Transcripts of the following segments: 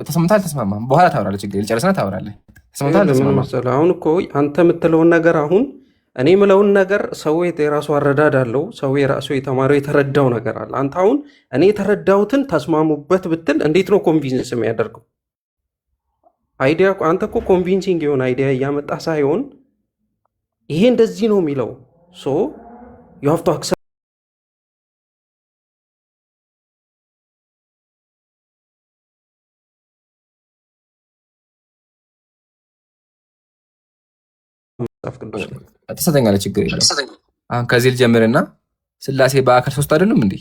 ተስማምተሃል? አልተስማማህም? በኋላ ታወራለህ። ችግር ጨርሰና ታወራለህ። ተስማምተሃል? ምን አልተስማማህም? መሰለህ አሁን እኮ አንተ የምትለውን ነገር አሁን እኔ የምለውን ነገር ሰው የራሱ አረዳድ አለው። ሰው የራሱ የተማረው የተረዳው ነገር አለ። አንተ አሁን እኔ የተረዳሁትን ተስማሙበት ብትል እንዴት ነው ኮንቪንስ የሚያደርገው? አይዲያ አንተ እኮ ኮንቪንሲንግ የሆነ አይዲያ እያመጣ ሳይሆን ይሄ እንደዚህ ነው የሚለው ሶ ዩ ሃቭ ቱ አክሰፕት መጽሐፍ ቅዱስ ላይ ትሰጠኛለህ። ችግር የለም። አሁን ከዚህ ልጀምርና ስላሴ በአካል ሶስት አይደሉም እንዴ?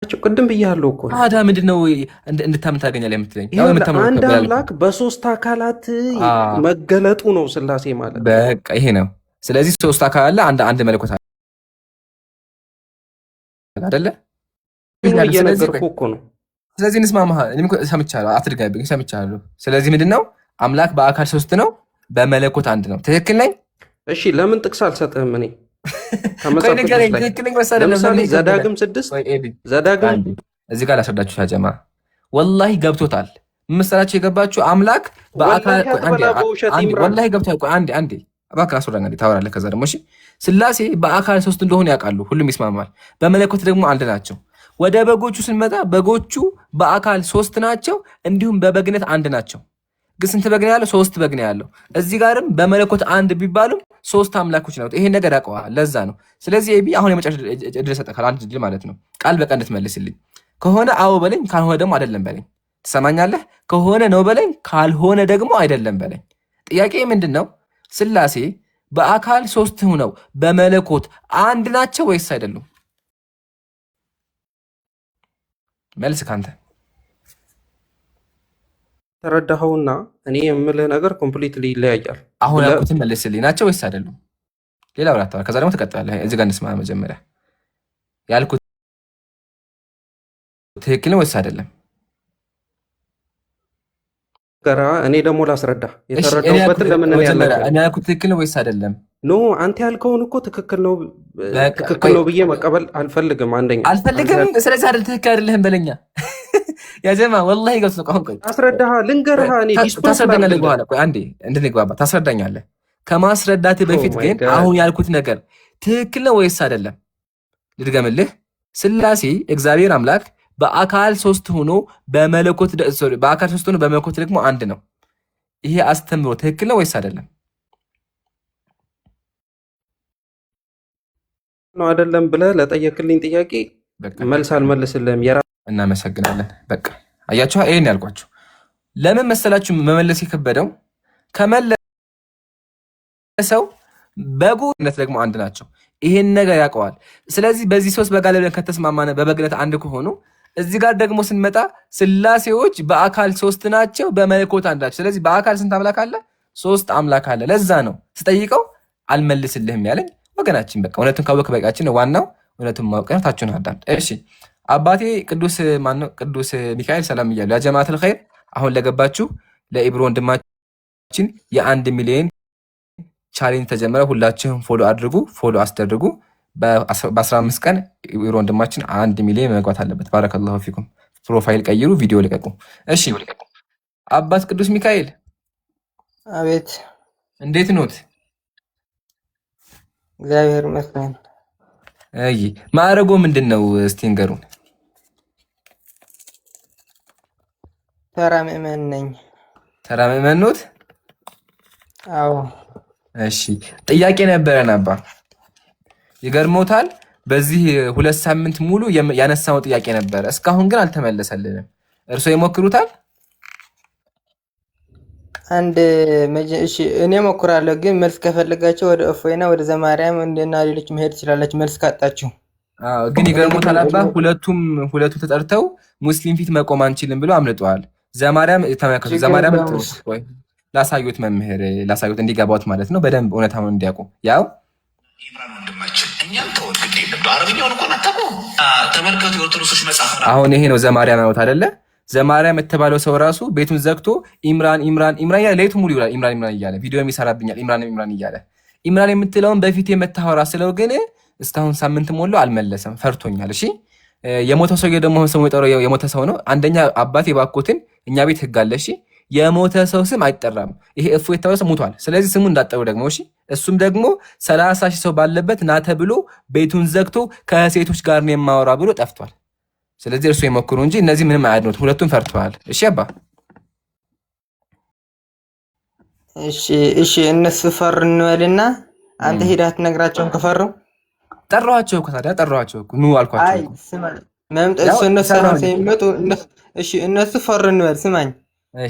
ናቸው። ቅድም ብያለሁ እኮ ታዲያ ምንድን ነው እንድታምን ታገኛለህ የምትለኝ? አንድ አምላክ በሶስት አካላት መገለጡ ነው ስላሴ ማለት። በቃ ይሄ ነው። ስለዚህ ሶስት አካል አለ፣ አንድ መለኮት አለ አይደለ? እየነገርኩህ እኮ ነው። ስለዚህ እንስማማህ። እኔም እኮ ሰምቻለሁ፣ አትድጋብኝ፣ ሰምቻለሁ። ስለዚህ ምንድን ነው አምላክ በአካል ሶስት ነው፣ በመለኮት አንድ ነው። ትክክል ነኝ? እሺ ለምን ጥቅስ አልሰጥህም? እኔ ዘዳግም 6 ዘዳግም እዚህ ጋር ላስረዳችሁ ታጀማ ወላሂ ገብቶታል። መሰላችሁ የገባችሁ አምላክ በአካል ወላሂ ገብቶታል። አንዴ እባክህ አስወራኝ። ታወራለህ ከዛ ደግሞ እሺ። ስላሴ በአካል ሶስት እንደሆኑ ያውቃሉ፣ ሁሉም ይስማማል። በመለኮት ደግሞ አንድ ናቸው። ወደ በጎቹ ስንመጣ በጎቹ በአካል ሶስት ናቸው፣ እንዲሁም በበግነት አንድ ናቸው። ግን ስንት በግ ነው ያለው? ሶስት በግ ነው ያለው። እዚህ ጋርም በመለኮት አንድ ቢባሉም ሶስት አምላኮች ነው። ይሄን ነገር ያውቀዋል። ለዛ ነው። ስለዚህ ኤቢ አሁን የመጨረሻ እድል ሰጠካል፣ አንድ እድል ማለት ነው። ቃል በቃ እንድትመልስልኝ ከሆነ አዎ በለኝ፣ ካልሆነ ደግሞ አይደለም በለኝ። ትሰማኛለህ? ከሆነ ነው በለኝ፣ ካልሆነ ደግሞ አይደለም በለኝ። ጥያቄ ምንድን ነው? ስላሴ በአካል ሶስት ሆነው በመለኮት አንድ ናቸው ወይስ አይደሉም? መልስ ካንተ ተረዳኸውና እኔ የምልህ ነገር ኮምፕሊትሊ ይለያያል። አሁን ያልኩትን መልስልኝ፣ ናቸው ወይስ አይደሉም? ሌላ ብላ ታወራ፣ ከዛ ደግሞ ትቀጥላለህ። እዚህ ጋር እንስማ። መጀመሪያ ያልኩት ትክክል ነው ወይስ አይደለም? እኔ ደግሞ ላስረዳ የተረዳሁበትን ለምን እኔ ያልኩት ትክክል ነው ወይስ አይደለም? ኖ አንተ ያልከውን እኮ ትክክል ነው ብዬ መቀበል አልፈልግም። አንደኛ አልፈልግም። ስለዚህ አይደል ትክክል አይደለህም በለኛ። ያጀማ ወላሂ ገብቶ ነው። ቆይ አስረዳሃ፣ ልንገርሃ። እኔ ታስረዳኛለህ በኋላ። ቆይ አንዴ እንድንግባባ ታስረዳኛለህ። ከማስረዳት በፊት ግን አሁን ያልኩት ነገር ትክክል ነው ወይስ አይደለም ልድገምልህ። ስላሴ እግዚአብሔር አምላክ በአካል ሶስት ሆኖ በአካል ሶስት ሆኖ በመለኮት ደግሞ አንድ ነው። ይሄ አስተምሮ ትክክል ነው ወይስ አይደለም? ነው አይደለም ብለህ ለጠየቅልኝ ጥያቄ መልስ አልመልስልህም። እናመሰግናለን። በቃ አያችሁ፣ ይሄን ያልኳችሁ ለምን መሰላችሁ? መመለስ የከበደው ከመለሰው በጉነት ደግሞ አንድ ናቸው። ይሄን ነገር ያውቀዋል። ስለዚህ በዚህ ሶስት በጋለ ብለን ከተስማማነ በበግነት አንድ ከሆኑ እዚህ ጋር ደግሞ ስንመጣ ስላሴዎች በአካል ሶስት ናቸው፣ በመለኮት አንድ ናቸው። ስለዚህ በአካል ስንት አምላክ አለ? ሶስት አምላክ አለ። ለዛ ነው ስጠይቀው አልመልስልህም ያለኝ። ወገናችን በቃ እውነቱን ካወቅ በቃችን። ዋናው እውነቱን ማወቅ ነው። ታችሁን አዳምጥ እሺ። አባቴ ቅዱስ ማነው? ቅዱስ ሚካኤል ሰላም እያሉ ያ ጀማዓተል ኸይር። አሁን ለገባችሁ ለኢብሮ ወንድማችን የ1 ሚሊዮን ቻሌንጅ ተጀመረ። ሁላችሁም ፎሎ አድርጉ፣ ፎሎ አስደርጉ። በ15 ቀን ኢብሮ ወንድማችን 1 ሚሊዮን መግባት አለበት። ባረከላሁ ፊኩም። ፕሮፋይል ቀይሩ፣ ቪዲዮ ልቀቁ። እሺ አባት ቅዱስ ሚካኤል አቤት። እንዴት ኖት? እግዚአብሔር ይመስገን። አይ ማዕረጎ ምንድን ነው እስቲ ንገሩን። ተራ ምእመን ነኝ። ተራ ምእመን ኖት? አዎ። እሺ ጥያቄ ነበረን አባ። ይገርሞታል፣ በዚህ 2 ሳምንት ሙሉ ያነሳው ጥያቄ ነበረ፣ እስካሁን ግን አልተመለሰልንም። እርሶ ይሞክሩታል? እሺ እኔ ሞክራለሁ፣ ግን መልስ ከፈለጋቸው ወደ እፎይና ወደ ዘማርያም እና ሌሎች መሄድ ትችላላችሁ፣ መልስ ካጣችሁ። ግን ይገርሞታል አባ፣ ሁለቱ ተጠርተው ሙስሊም ፊት መቆም አንችልም ብሎ አምልጠዋል። ዘማርያም ተመለከቱ። ዘማርያም ላሳዩት መምህር ላሳዩት እንዲገባውት ማለት ነው፣ በደንብ እውነታውን እንዲያውቁ። ያው ኢምራን ወንድማችን እኛም ተወልድ የለም አረብኛውን እንኳን አታውቁ። ተመልከቱ የኦርቶዶክሶች መጽሐፍ ነው። አሁን ይሄ ነው ዘማርያም ነው አይደለ? ዘማርያም የተባለው ሰው ራሱ ቤቱን ዘግቶ ኢምራን እያለ ሌቱ ሙሉ ይውላል። ኢምራን እያለ ቪዲዮ የሚሰራብኛል ኢምራን እያለ ኢምራን የምትለውን በፊት የምታወራ ስለው ግን እስካሁን ሳምንት ሞላው አልመለሰም፣ ፈርቶኛል። እሺ የሞተ ሰው ደግሞ ስሙ የጠራው የሞተ ሰው ነው። አንደኛ አባቴ ባኮትን እኛ ቤት ህግ አለ። እሺ የሞተ ሰው ስም አይጠራም። ይሄ እፎይ የተባለ ሰው ሞቷል። ስለዚህ ስሙ እንዳጠሩ ደግሞ እሺ። እሱም ደግሞ 30 ሺህ ሰው ባለበት ና ተብሎ ቤቱን ዘግቶ ከሴቶች ጋር ነው የማወራ ብሎ ጠፍቷል። ስለዚህ እርሱ የሞክሩ እንጂ እነዚህ ምንም አያድኑት። ሁለቱም ፈርተዋል። እሺ አባ እሺ እነሱ ፈር እንበልና አንተ ሄዳህ ትነግራቸውን ከፈሩ ጠራኋቸው እኮ ታዲያ ጠራኋቸው እኮ ኑ አልኳቸው። አይ ስማኝ መምጣት እነሱ ሰላም ሲመጡ እሺ እነሱ ፈር እንበል ስማኝ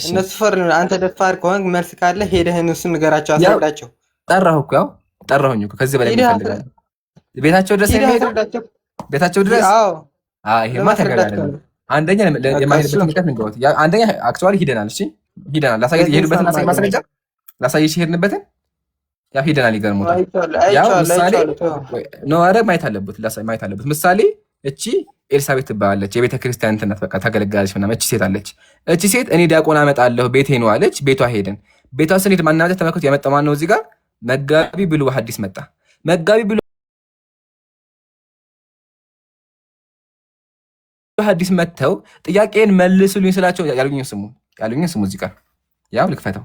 እነሱ ፈር እንበል አንተ ደፋር ከሆንክ መልስ ካለ ሄደህ እነሱ ንገራቸው አስረዳቸው። ጠራሁ እኮ ያው ጠራሁኝ እኮ ከዚህ በላይ ይፈልጋል። ቤታቸው ድረስ የሚሄደው ቤታቸው ድረስ ይሄማ ተገዳለ። አንደኛ የማይሄድበት ምክንያት ንገሩት። አንደኛ አክቹዋሊ ሂደናል። እሺ ሂደናል። ላሳየህ የሄዱበትን ማስረጃ ላሳየሽ የሄድንበትን ያው ሂደናል። ይገርሞታል። ያው ምሳሌ ነው አረ ማየት አለበት። ምሳሌ እቺ ኤልሳቤት ትባላለች። የቤተ ክርስቲያን እንትን ናት። በቃ ታገለግላለች ምናምን። እቺ ሴት አለች። እቺ ሴት እኔ ዲያቆን አመጣለሁ ቤቴ ነው አለች። ቤቷ ሄድን። ቤቷ ስንሄድ ማናመጣ ተመልከቱ። ያመጣው ማን ነው? እዚህ ጋር መጋቢ ብሉ ሐዲስ መጣ። መጋቢ ብሉ ሐዲስ መጥተው ጥያቄን መልሱልኝ ስላቸው ያሉኝ ስሙ እዚህ ጋር ያው ልክፈተው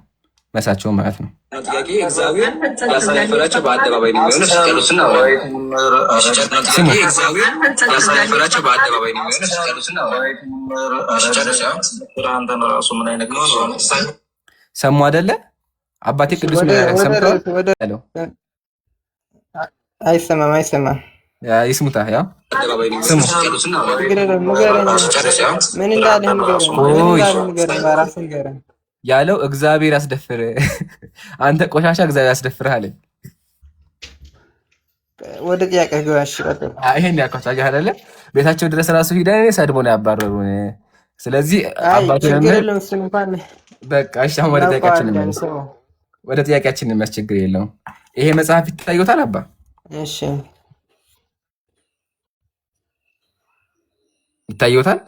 መሳቸው ማለት ነው። ጥያቄ እግዚአብሔር ያሳፈራቸው በአደባባይ ነው የሚሆነው ሲቀሉስና ያሳፈራቸው በአደባባይ ነው የሚሆነው ሲቀሉስና ሰሙ አይደለ? አባቴ ቅዱስ ሰምተው አይሰማም ይስሙታ ያው ስሙ ምን እንዳለ ንገረኝ። ያለው እግዚአብሔር ያስደፍር አንተ ቆሻሻ እግዚአብሔር ያስደፍርህ አለኝ። ወደ ጥያቄ ገባሽ። ይሄን ያልኳቸው አይደለ? ቤታቸው ድረስ ራሱ ሂደን ሰድቦ ነው ያባረሩን። ስለዚህ አባቱ በቃ እሺ፣ አሁን ወደ ጥያቄያችን እንመለስ። ችግር የለውም። ይሄ መጽሐፍ ይታዩታል አባ? እሺ ይታዩታል።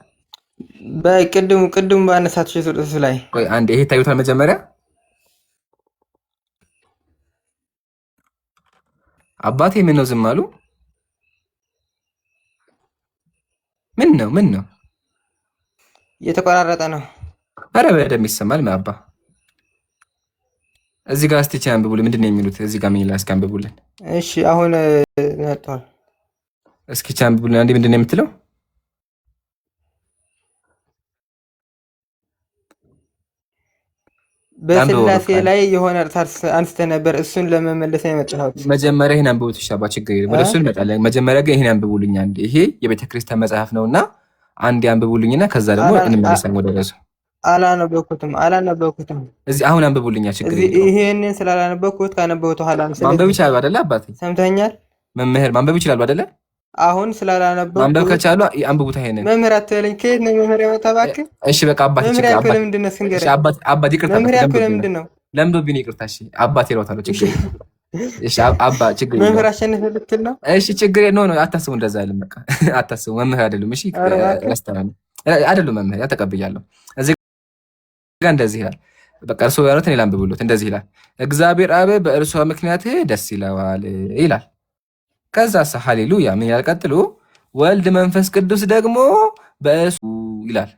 በቅድም ባነሳችሁ እሱ ላይ ቆይ አንዴ ይሄ ይታዩታል። መጀመሪያ አባቴ ምን ነው ዝም አሉ? ምን ነው እየተቆራረጠ ነው። ኧረ በደምብ ይሰማል። አባ እዚህ ጋር እስቲ አንብቡልን። ምንድን ነው የሚሉት? እዚህ ጋር ምን ይላል? እስኪ አንብቡልን። እሺ አሁን መጥቷል። እስኪ አንብቡልን አንዴ። ምንድን ነው የምትለው? በስላሴ ላይ የሆነ እርሳስ አንስተህ ነበር። እሱን ለመመለስ ነው የመጣሁት። መጀመሪያ ይሄን አንብቡት። እሺ አባ ችግር የለም፣ ወደ እሱ እንመጣለን። መጀመሪያ ግን ይሄን አንብቡልኝ አንዴ። ይሄ የቤተክርስቲያን መጽሐፍ ነውና አንዴ አንብቡልኝና ከዛ ደግሞ እንመለሳለን ወደ ራሱ። አላነበብኩትም። እዚህ አሁን አንብቡልኛ። ችግር የለም። ይሄንን ስላላነበብኩት ካነበብኩት ኋላ ማንበብ ይችላሉ አይደለ? አባቴ ሰምተኛል። መምህር ማንበብ ይችላሉ አይደለ? አሁን ስላላነበብኩት ማንበብ ከቻሉ አንብቡት። ይሄንን መምህር አትበለኝ። ከየት ነው መምህር ያመጣው? እባክህ እሺ በቃ አባቴ ችግር አባቴ ምንድን ነው ስንገር? እሺ አባቴ ይቅርታ። መምህር ያልኩህ ለምንድን ነው? ለምዶብኝ ይቅርታ። እሺ አባቴ እለዋታለሁ። ችግር እሺ አባ ችግር መምህር አሸነፈ ልትል ነው? እሺ ችግር ነው አታስቡ። እንደዛ አይደለም። በቃ አታስቡ። መምህር አይደሉም። እሺ ረስተናል። አይደሉም መምህር ያ ተቀብያለሁ። እዚህ ጋር እንደዚህ ይላል። በቃ እርሱ ያሉት እኔ ላንብብሎት። እንደዚህ ይላል። እግዚአብሔር አብ በእርሷ ምክንያት ደስ ይለዋል ይላል። ከዛስ ሃሌሉያ ምን ይላል ቀጥሎ? ወልድ መንፈስ ቅዱስ ደግሞ በእርሱ ይላል።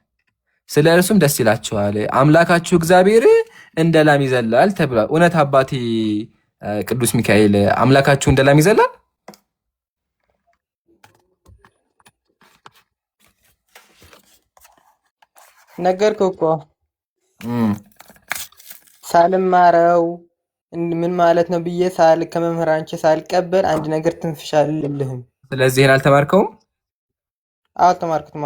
ስለ እርሱም ደስ ይላቸዋል። አምላካችሁ እግዚአብሔር እንደ ላም ይዘላል ተብሏል። እውነት አባቴ ቅዱስ ሚካኤል አምላካችሁ እንደ ላም ይዘላል? ነገርኩህ እኮ ሳልማረው ምን ማለት ነው ብዬ ከመምህራንቼ ሳልቀበል አንድ ነገር ትንፍሻልልህም። ስለዚህ ይሄን አልተማርከውም? አልተማርኩትም።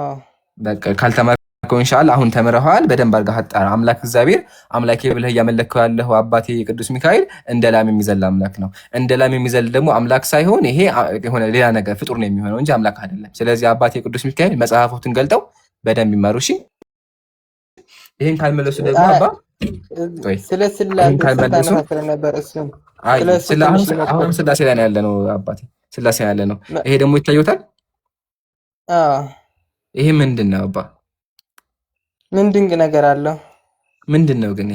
በቃ ካልተማርከው ኢንሻአላህ አሁን ተምረሃል። በደንብ አድርገህ አጣራ። አምላክ እግዚአብሔር አምላኬ ብለህ እያመለከው ያለው አባቴ ቅዱስ ሚካኤል እንደ ላም የሚዘል አምላክ ነው። እንደ ላም የሚዘል ደግሞ አምላክ ሳይሆን ይሄ የሆነ ሌላ ነገር ፍጡር ነው የሚሆነው እንጂ አምላክ አይደለም። ስለዚህ አባቴ ቅዱስ ሚካኤል መጽሐፎትን ገልጠው በደንብ ይማሩ። እሺ ይሄን ካልመለሱ ደግሞ አባ ስለ ስላሴ ነበር። እሱም አሁን ስላሴ ላይ ያለ ነው አባቴ፣ ስላሴ ያለ ነው። ይሄ ደግሞ ይታዩታል። ይሄ ምንድን ነው አባ? ምን ድንቅ ነገር አለው? ምንድን ነው ግን?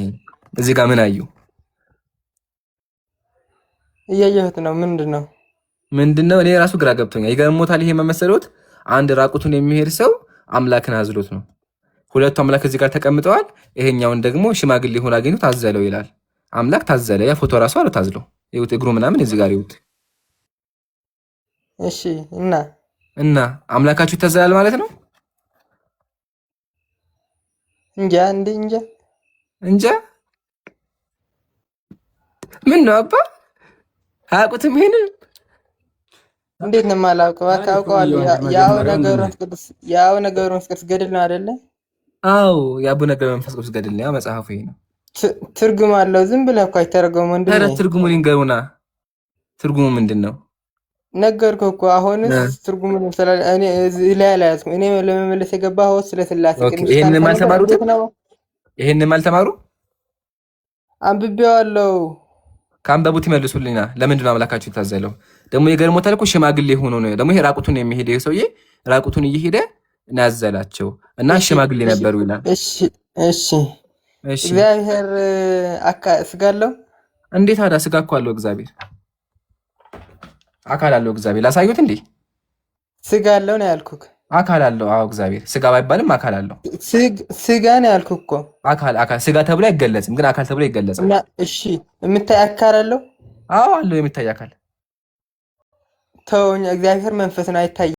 እዚህ ጋር ምን አዩ? እያየሁት ነው። ምንድን ነው? እኔ ራሱ ግራ ገብቶኛል። ይገርሞታል። ይሄ መመሰሎት አንድ ራቁቱን የሚሄድ ሰው አምላክን አዝሎት ነው። ሁለቱ አምላክ እዚህ ጋር ተቀምጠዋል። ይሄኛውን ደግሞ ሽማግሌ ሆኖ አገኙ ታዘለው ይላል። አምላክ ታዘለ። ያ ፎቶ ራሱ አለ ታዝለው ይሁት እግሩ ምናምን እዚህ ጋር ይሁት። እሺ እና አምላካችሁ ይታዘላል ማለት ነው። እንጃ ምን ነው አባ አያውቁትም ይሄንን እንዴት ነው የማላውቀው? አውቀዋለሁ። ያው ነገሩ መንፈስ ቅዱስ ገድል ነው አይደለ? አዎ የአቡነ ገብረ መንፈስ ቅዱስ ገድል ነው። መጽሐፉ ይሄ ነው። ትርጉም አለው። ዝም ብለህ እኮ አይተረጎመው። ትርጉሙን ይንገሩና። ትርጉሙ ምንድን ነው? ነገርኩህ እኮ አሁንስ ትርጉሙን ስላለ እኔ እዚህ ላይ አላያዝኩም። እኔ ለመመለስ የገባሁት ስለ ስላሴ ይሄንን አልተማሩ አንብቤዋለሁ። ከአንበቡት ይመልሱልኝና ለምንድን ነው አምላካችሁ የታዘለው? ደግሞ የገርሞታል እኮ ሽማግሌ ሆኖ ነው ደግሞ ይሄ ራቁቱን የሚሄደ ሰውዬ ራቁቱን እየሄደ ናዘላቸው እና ሽማግሌ ነበሩ ይላል። እሺ እግዚአብሔር ስጋ አለው እንዴት? ታዲያ ስጋ እኮ አለው እግዚአብሔር። አካል አለው እግዚአብሔር። ላሳዩት እንዴ? ስጋ አለው ነው ያልኩህ። አካል አለው። አዎ እግዚአብሔር ስጋ ባይባልም አካል አለው። ስጋ ነው ያልኩህ እኮ። አካል ስጋ ተብሎ አይገለጽም፣ ግን አካል ተብሎ ይገለጻል። እሺ የምታይ አካል አለው? አዎ አለው የምታይ አካል። ተውኝ፣ እግዚአብሔር መንፈስ ነው አይታይም።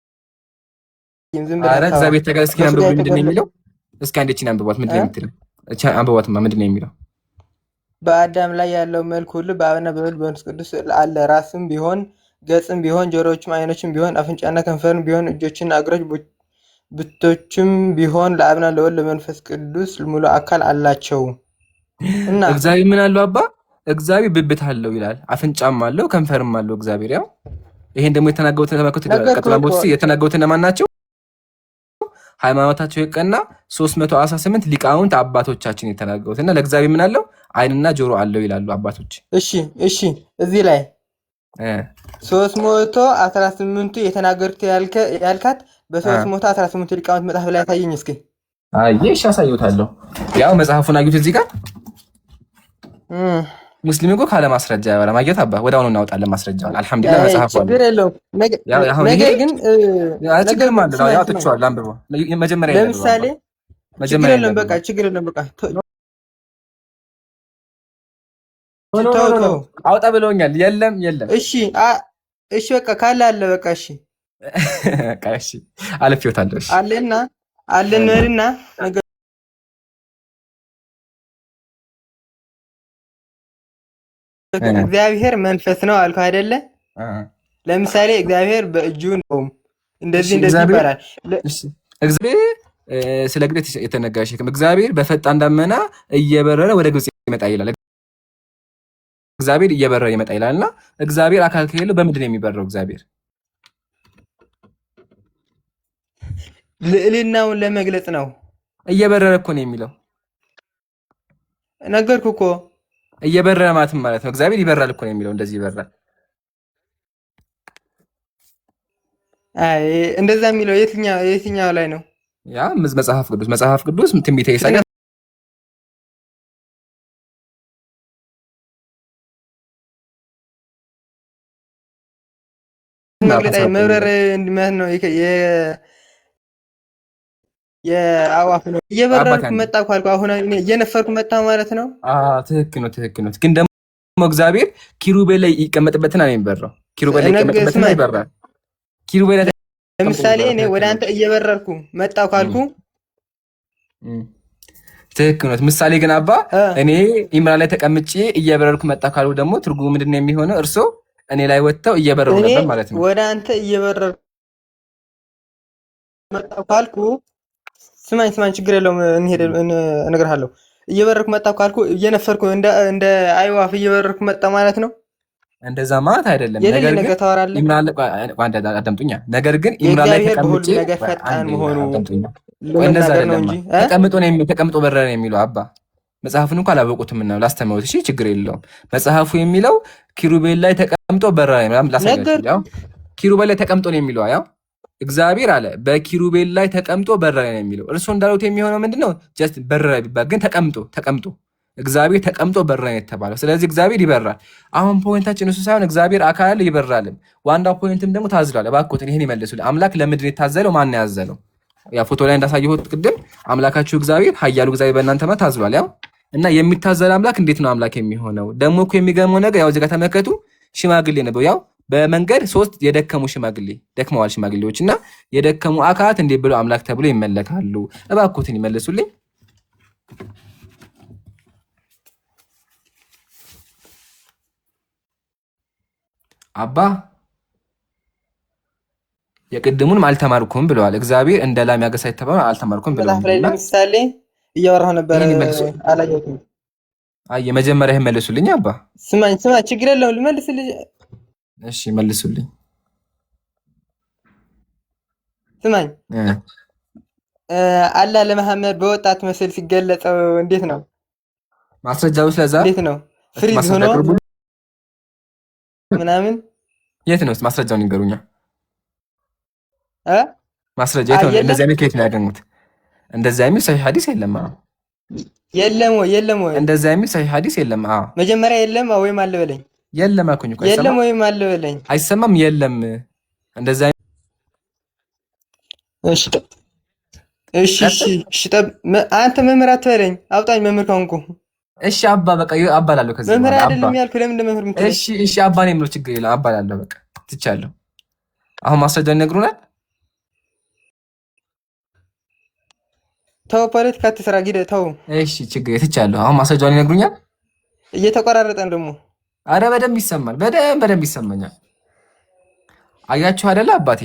ዝም ብለህ ኧረ እግዚአብሔር ተገለጽ። እስኪ አንብቡ ምንድን ነው የሚለው? እስኪ አንዴችን አንብቧት። ምንድን ነው የምትለው? አንብቧትማ ምንድን ነው የሚለው? በአዳም ላይ ያለው መልክ ሁሉ በአብና በወልድ በመንፈስ ቅዱስ አለ። ራስም ቢሆን ገጽም ቢሆን ጆሮዎችም አይኖችም ቢሆን አፍንጫና ከንፈርም ቢሆን እጆችና እግሮች ብቶችም ቢሆን ለአብና ለወልድ ለመንፈስ ቅዱስ ሙሉ አካል አላቸው። እና እግዚአብሔር ምን አለው አባ? እግዚአብሔር ብብት አለው ይላል። አፍንጫም አለው ከንፈርም አለው እግዚአብሔር። ያው ይሄን ደግሞ የተናገሩትን ተመልከቱ። ቀጥላምቦት የተናገሩት እነማን ናቸው? ሃይማኖታቸው የቀና 318 ሊቃውንት አባቶቻችን የተናገሩት እና ለእግዚአብሔር ምን አለው? ዓይንና ጆሮ አለው ይላሉ አባቶች። እሺ እዚህ ላይ 318ቱ የተናገሩት ያልካት በ318 ሊቃውንት መጽሐፍ ላይ ያሳየኝ እስኪ። እሺ አሳይዎታለሁ። ያው መጽሐፉን አዩት እዚህ ጋር ሙስሊም እኮ ካለ ማስረጃ ያወራ ማግኘት አባ ወደ አሁኑ እናወጣለን ማስረጃውን። አልሐምዱሊላህ መጽሐፉ አለ። ችግር የለውም። ነገር ግን ችግር ማለት ነው። ያው ትችዋለህ አንብበው። መጀመሪያ ለምሳሌ ችግር የለውም። በቃ ችግር የለውም። በቃ አውጣ ብለውኛል። የለም እሺ በቃ ካለ አለ። በቃ እሺ አልፌዎታለሁ። እሺ አለንና እግዚአብሔር መንፈስ ነው አልኩ አይደለ? ለምሳሌ እግዚአብሔር በእጁ ነው እንደዚህ ይባላል። እግዚአብሔር ስለ ግዴት የተነገረ ሸክም እግዚአብሔር በፈጣን ደመና እየበረረ ወደ ግብጽ ይመጣ ይላል። እግዚአብሔር እየበረረ ይመጣ ይላልና እግዚአብሔር አካል ከሌለው በምንድን ነው የሚበረው? እግዚአብሔር ልዕልናውን ለመግለጽ ነው። እየበረረ እኮ ነው የሚለው። ነገርኩ እኮ እየበረረ ማለት ነው። እግዚአብሔር ይበራል እኮ ነው የሚለው። እንደዚህ ይበራል። አይ እንደዛ የሚለው የትኛው ላይ ነው? ያ መጽሐፍ ቅዱስ ትንቢተ ኢሳይያስ መግለጽ መብረር እንዲመን ነው። የአዋፍ ነው። እየበረርኩ መጣ ካልኩ አሁን እየነፈርኩ መጣ ማለት ነው። ትክክል ነው። ግን ደግሞ እግዚአብሔር ኪሩቤል ላይ ይቀመጥበትና ነው የሚበራው። ኪሩቤል ላይ ይቀመጥበትና ይበራል። ኪሩቤል ላይ ለምሳሌ እኔ ወደ አንተ እየበረርኩ መጣው ካልኩ ትክክል ነው። ምሳሌ ግን አባ እኔ ኢምራን ላይ ተቀምጬ እየበረርኩ መጣ ካልኩ ደግሞ ትርጉሙ ምንድን ነው የሚሆነው? እርሶ እኔ ላይ ወጥተው እየበረሩ ነበር ማለት ነው። ወደ አንተ እየበረርኩ መጣው ካልኩ ስማኝ፣ ችግር የለውም እነግርሃለሁ። እየበረርኩ መጣሁ ካልኩ እየነፈርኩ እንደ አይዋፍ እየበረርኩ መጣ ማለት ነው። እንደዛ ማለት አይደለም። ነገር ግን ኢምራን ላይ ተቀምጬ ፈጣን መሆኑ ተቀምጦ በረረ የሚለው አባ መጽሐፉን እንኳን አላወቁትም እና ላስተምሩት። እሺ ችግር የለውም። መጽሐፉ የሚለው ኪሩቤል ላይ ተቀምጦ በረረ ነው። ኪሩቤል ላይ ተቀምጦ ነው የሚለው ያው እግዚአብሔር አለ በኪሩቤል ላይ ተቀምጦ በረረ ነው የሚለው። እርሱ እንዳሉት የሚሆነው ምንድነው? ጀስት በረረ ቢባል ግን ተቀምጦ እግዚአብሔር ተቀምጦ በረረ ነው የተባለው። ስለዚህ እግዚአብሔር ይበራል። አሁን ፖይንታችን እሱ ሳይሆን እግዚአብሔር አካል ይበራልም። ዋናው ፖይንትም ደግሞ ታዝሏል። እባክዎትን ይሄን ይመልሱልኝ። አምላክ ለምድር የታዘለው ማን ያዘለው? ያ ፎቶ ላይ እንዳሳየሁት ቅድም አምላካችሁ እግዚአብሔር ኃያሉ እግዚአብሔር በእናንተ መ ታዝሏል። ያው እና የሚታዘል አምላክ እንዴት ነው አምላክ የሚሆነው? ደግሞ እኮ የሚገርመው ነገር ያው እዚህ ጋር ተመልከቱ፣ ሽማግሌ ነበሩ። ያው በመንገድ 3 የደከሙ ደክመዋል ሽማግሌዎች እና የደከሙ አካላት እንዴት ብለው አምላክ ተብሎ ይመለካሉ? እባክዎትን ይመልሱልኝ። አባ የቅድሙን አልተማርኩም ብለዋል። እግዚአብሔር እንደ ላም ያገሳ የተባለ አልተማርኩም ብለዋል። ለምሳሌ እያወራሁ ነበር አላየሁትም። አይ የመጀመሪያ ይሄን መልሱልኝ አባ። ስማኝ ችግር የለውም ልመልስልኝ። እሺ መልሱልኝ። ስማኝ አላህ ለመሐመድ በወጣት መስል ሲገለጸው እንዴት ነው? ማስረጃው ስለዛ እንዴት ነው? ፍሪዝ ሆኖ ምናምን የት ነው ማስረጃውን ይንገሩኛ። ማስረጃ የት ነው? እንደዚህ አይነት ከየት ነው ያገኙት? እንደዚህ አይነት ሰሂህ ሐዲስ የለም። የለም ወይ? እንደዚህ አይነት ሰሂህ ሐዲስ የለም። መጀመሪያ የለም ወይም አለ በለኝ። የለም አልኩኝ እኮ የለም ወይም አለ በለኝ። አይሰማም። የለም እንደዚህ አይነት እሺ አንተ መምህር አትበለኝ። አውጣኝ መምህር ከሆንኩ። እሺ አባ በቃ አባላለሁ። ከዚህ መምህር አይደለም ያልኩህ ለምን እንደመምህር የምትለኝ? እሺ አባ ነው የምለው ችግር የለም አባላለሁ። በቃ ትቻለሁ። አሁን ማስረጃ ይነግሩናል። ተው ፖለቲካ አትስራ ጊዜ ተው። እሺ ችግር ትቻለሁ። አሁን ማስረጃውን ይነግሩኛል። እየተቆራረጠን ደግሞ አረ በደንብ ይሰማል። በደንብ ይሰማኛል። አያችሁ አይደለ አባቴ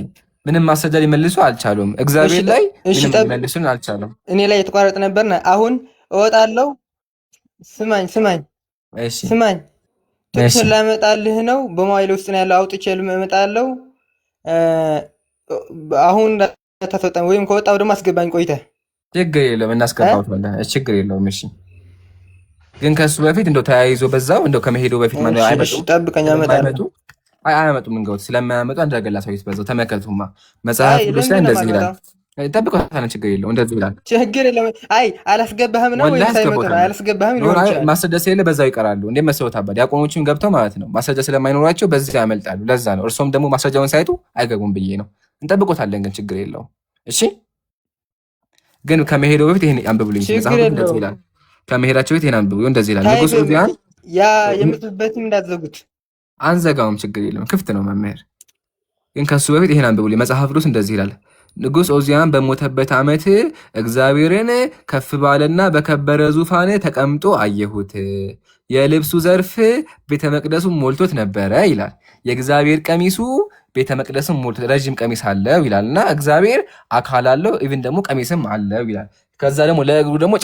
ምንም ማስረጃ ሊመልሱ አልቻሉም። እግዚአብሔር ላይ ምንም ሊመልሱን አልቻሉም። እኔ ላይ የተቋረጠ ነበርና አሁን እወጣለሁ። ስማኝ ጥቅሱን ላመጣልህ ነው። በሞባይል ውስጥ ነው ያለው። አውጥቼ እመጣለሁ። አሁን እንዳታስወጣኝ ወይም ከወጣሁ ደግሞ አስገባኝ ቆይተህ። ችግር የለውም እናስገባዋለን። ችግር የለውም። እሺ ግን ከሱ በፊት እንደው ተያይዞ በዛው እንደው ከመሄዱ በፊት ማለት አይመጡም። ጠብቀኝ አመጣለሁ። አያመጡም። እንገውት ስለማያመጡ አንድ ነገር ላሳዩት። በዛው ተመከቱማ መጽሐፍ ቅዱስ ላይ እንደዚህ ይላል። ጠብቀው ችግር የለውም። እንደዚህ ይላል። ችግር የለውም። አይ አላስገባህም ነው ወይ ሳይመጡ ነው? አላስገባህም ነው። ማስረጃ ስለሌለ በዛው ይቀራሉ። እንዴ መሰወት አባ ዲያቆኖቹም ገብተው ማለት ነው ማስረጃ ስለማይኖራቸው በዚህ ያመልጣሉ። ለዛ ነው እርሶም ደግሞ ማስረጃውን ሳይጡ አይገቡም ብዬ ነው። እንጠብቆታለን ግን ችግር የለውም። እሺ ግን ከመሄዱ በፊት ይሄን አንብቡልኝ። መጽሐፉ እንደዚህ ይላል። ከመሄዳቸው በፊት ይሄን አንብቡ። እንደዚህ ይላል። ንጉስ ኦዚያን ያ የምትበትም እንዳትዘጉት። አንዘጋውም፣ ችግር የለም ክፍት ነው መምህር። ግን ከሱ በፊት ይሄን አንብቡልኝ። መጽሐፍ ቅዱስ እንደዚህ ይላል። ንጉስ ኦዚያን በሞተበት ዓመት እግዚአብሔርን ከፍ ባለና በከበረ ዙፋን ተቀምጦ አየሁት። የልብሱ ዘርፍ ቤተ መቅደሱን ሞልቶት ነበረ ይላል። የእግዚአብሔር ቀሚሱ ቤተ መቅደስም ሞልቶ ረጅም ቀሚስ አለው ይላል። እና እግዚአብሔር አካል አለው፣ ኢቭን ደግሞ ቀሚስም አለው ይላል። ከዛ ደግሞ ለእግሩ ደግሞ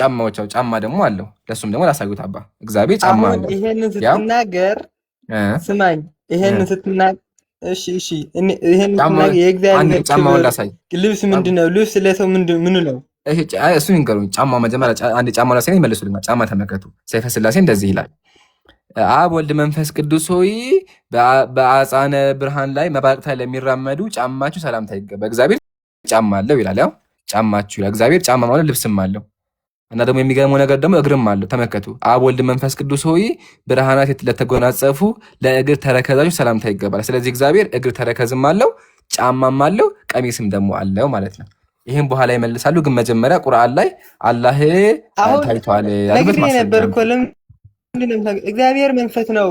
ጫማ ደግሞ አለው። ለሱም ደግሞ ላሳዩት አባ እግዚአብሔር ጫማ አለው። ይሄንን ስትናገር ስማኝ፣ ይሄንን ስትናገር እሺ ይሄንን ስትናገር የእግዚአብሔር ጫማውን ላሳይ። ልብስ ምንድነው? ልብስ ለሰው ምን ነው? እሱን ይንገሩኝ። ጫማው መጀመሪያ አንድ ጫማው ላሳይ ይመልሱልኝ። ጫማ ተመልከቱ። ሰይፈ ሥላሴ እንደዚህ ይላል። አብ ወልድ መንፈስ ቅዱስ ሆይ በአጻነ ብርሃን ላይ መባረቅታ ለሚራመዱ ጫማችሁ ሰላምታ ይገባ። እግዚአብሔር ጫማ አለው ይላል። ያው ጫማችሁ ይላል። እግዚአብሔር ጫማ ማለት ልብስም አለው እና ደግሞ የሚገርመው ነገር ደግሞ እግርም አለው። ተመልከቱ። አብ ወልድ መንፈስ ቅዱስ ሆይ ብርሃናት ለተጎናጸፉ ለእግር ተረከዛችሁ ሰላምታ ይገባል። ስለዚህ እግዚአብሔር እግር ተረከዝም አለው፣ ጫማም አለው፣ ቀሚስም ደግሞ አለው ማለት ነው። ይህም በኋላ ይመልሳሉ። ግን መጀመሪያ ቁርአን ላይ አላህ ታይቷል ያሉበት ነበር እኮ እግዚአብሔር መንፈስ ነው።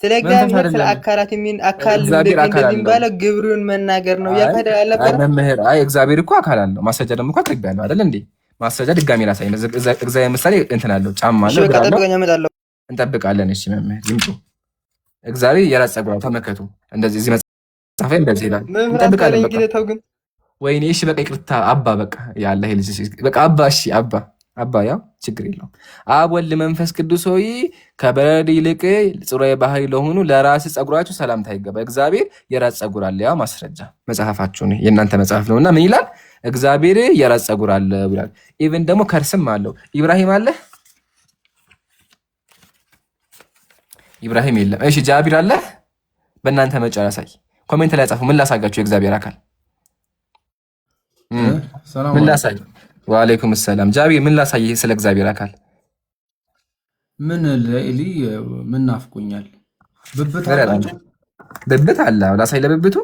ስለ እግዚአብሔር ስለ አካላት አካል እንደሚባለው ግብሩን መናገር ነው ያለበት መምህር። አይ እግዚአብሔር እኮ አካል አለው። ማስረጃ ደግሞ እኮ አቅርቤያለሁ አይደል እንዴ? ማስረጃ ድጋሚ ላሳይ። እግዚአብሔር ምሳሌ እንትን አለው፣ ጫማ አለው፣ እግር አለው። እንጠብቃለን። እሺ መምህር ይምጡ። እግዚአብሔር የራስ ጸጉር ተመከቱ። እንደዚህ እዚህ መጽሐፍ ላይ እንደዚህ ይላል። እንጠብቃለን። በቃ ወይኔ እሺ በቃ ይቅርታ አባ በቃ ያለ ልጅ በቃ አባ እሺ አባ ያው ችግር የለውም። አብ ወልድ መንፈስ ቅዱስ ሆይ ከበረድ ይልቅ ጽሩየ ባህሪ ለሆኑ ለራስ ጸጉራችሁ ሰላምታ ይገባ። እግዚአብሔር የራስ ጸጉር አለ። ያው ማስረጃ መጽሐፋችሁ ነው፣ የእናንተ መጽሐፍ ነውና ምን ይላል? እግዚአብሔር የራስ ጸጉር አለ ይላል። ኢቭን ደግሞ ከርስም አለው። ኢብራሂም አለ? ኢብራሂም የለም። እሺ ጃቢር አለ? በእናንተ መጫ ያሳይ። ኮሜንት ላይ ጻፉ። ምን ላሳጋችሁ? የእግዚአብሔር አካል ምን ላሳይ? ወአለይኩም ሰላም ጃቢር ምን ላሳይ? ስለ እግዚአብሔር አካል ምን ለኢሊ ምን ናፍቆኛል? ብብት አለ ላሳይ። ለብብቱ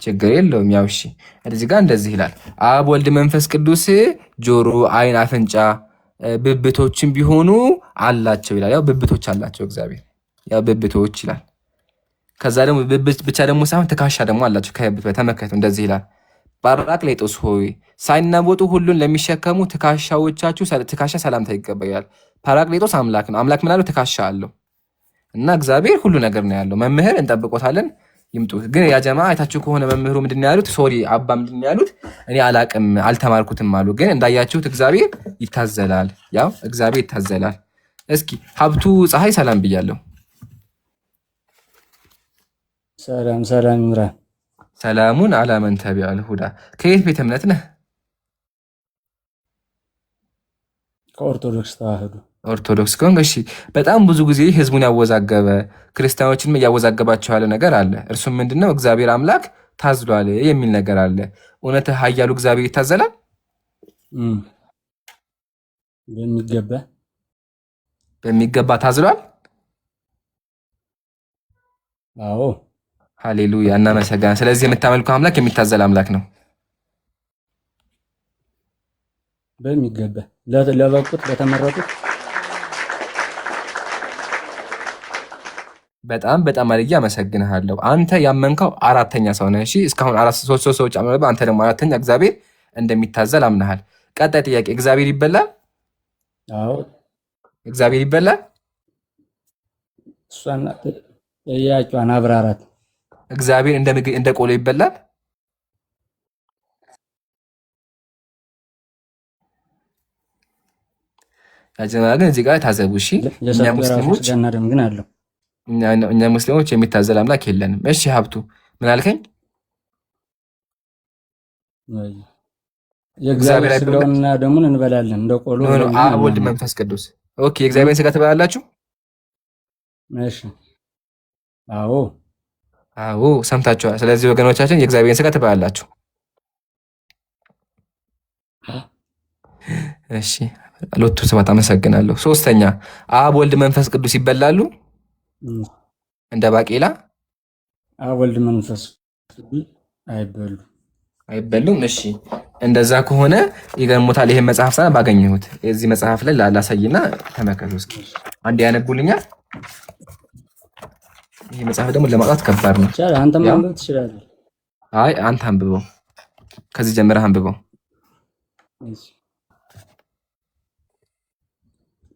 ችግር የለውም። ያው እሺ እዚህ ጋር እንደዚህ ይላል፣ አብ ወልድ መንፈስ ቅዱስ ጆሮ፣ አይን፣ አፍንጫ ብብቶችን ቢሆኑ አላቸው ይላል። ያው ብብቶች አላቸው እግዚአብሔር፣ ያው ብብቶች ይላል። ከዛ ደግሞ ብብት ብቻ ደግሞ ሳይሆን ትከሻ ደግሞ አላቸው ከብብት በተመከቱ እንደዚህ ይላል፣ ጳራቅሊጦስ ሆይ ሳይናወጡ ሁሉን ለሚሸከሙ ትከሻዎቻችሁ ትከሻ ሰላምታ ይገባል። ጳራቅሊጦስ አምላክ ነው። አምላክ ምን አለው? ትከሻ አለው። እና እግዚአብሔር ሁሉ ነገር ነው ያለው። መምህር እንጠብቆታለን ይምጡ። ግን ያ ጀማ አይታችሁ ከሆነ መምህሩ ምንድን ያሉት? ሶሪ አባ ምንድን ያሉት? እኔ አላቅም አልተማርኩትም አሉ። ግን እንዳያችሁት እግዚአብሔር ይታዘላል። ያው እግዚአብሔር ይታዘላል። እስኪ ሀብቱ ፀሐይ ሰላም ብያለሁ። ሰላም ሰላም ይምራን። ሰላሙን አላመን ተቢዐል ሁዳ። ከየት ቤተ እምነት ነህ? ከኦርቶዶክስ ተዋህዶ። ኦርቶዶክስ ከሆንክ እሺ። በጣም ብዙ ጊዜ ህዝቡን ያወዛገበ ክርስቲያኖችንም እያወዛገባቸው ያለ ነገር አለ። እርሱም ምንድነው? እግዚአብሔር አምላክ ታዝሏል የሚል ነገር አለ። እውነት ኃያሉ እግዚአብሔር ይታዘላል? በሚገባ ታዝሏል። አዎ ሃሌሉያ፣ እናመሰግናለን። ስለዚህ የምታመልከው አምላክ የሚታዘል አምላክ ነው። በሚገባ ለበቁት ለተመረጡት በጣም በጣም አድርጌ አመሰግንሃለሁ። አንተ ያመንከው አራተኛ ሰው ነህ። እሺ እስካሁን ሶስት ሰዎች አምነው፣ አንተ ደግሞ አራተኛ እግዚአብሔር እንደሚታዘል አምነሃል። ቀጣይ ጥያቄ፣ እግዚአብሔር ይበላል? አዎ እግዚአብሔር ይበላል? እሷን ጥያቄዋን አብራራት። እግዚአብሔር እንደ ቆሎ ይበላል? ያጀማ ግን እዚህ ጋር ታዘቡ። እሺ እኛ ሙስሊሞች ግን አለው እኛ ሙስሊሞች የሚታዘል አምላክ የለንም። እሺ ሀብቱ ምን አልከኝ? የእግዚአብሔር ስጋውንና ደሙን እንበላለን እንደ ቆሎ። አብ ወልድ መንፈስ ቅዱስ። ኦኬ የእግዚአብሔርን ስጋ ትበላላችሁ? እሺ አዎ አዎ ሰምታችኋል። ስለዚህ ወገኖቻችን የእግዚአብሔርን ስጋ ትበላላችሁ። እሺ ሎቱ ስብሐት አመሰግናለሁ። ሶስተኛ አብ ወልድ መንፈስ ቅዱስ ይበላሉ? እንደ ባቄላ? አብ ወልድ መንፈስ አይበሉም። እሺ እንደዛ ከሆነ ይገርሞታል። ይሄን መጽሐፍ ሳና ባገኘሁት እዚህ መጽሐፍ ላይ ላሳይና ተመከሩ እስኪ። አንድ ያነቡልኛል። ይሄ መጽሐፍ ደግሞ ለማውጣት ከባድ ነው። አንተ ማንበብ ትችላለህ። አይ አንተ አንብበው፣ ከዚህ ጀምረህ አንብበው።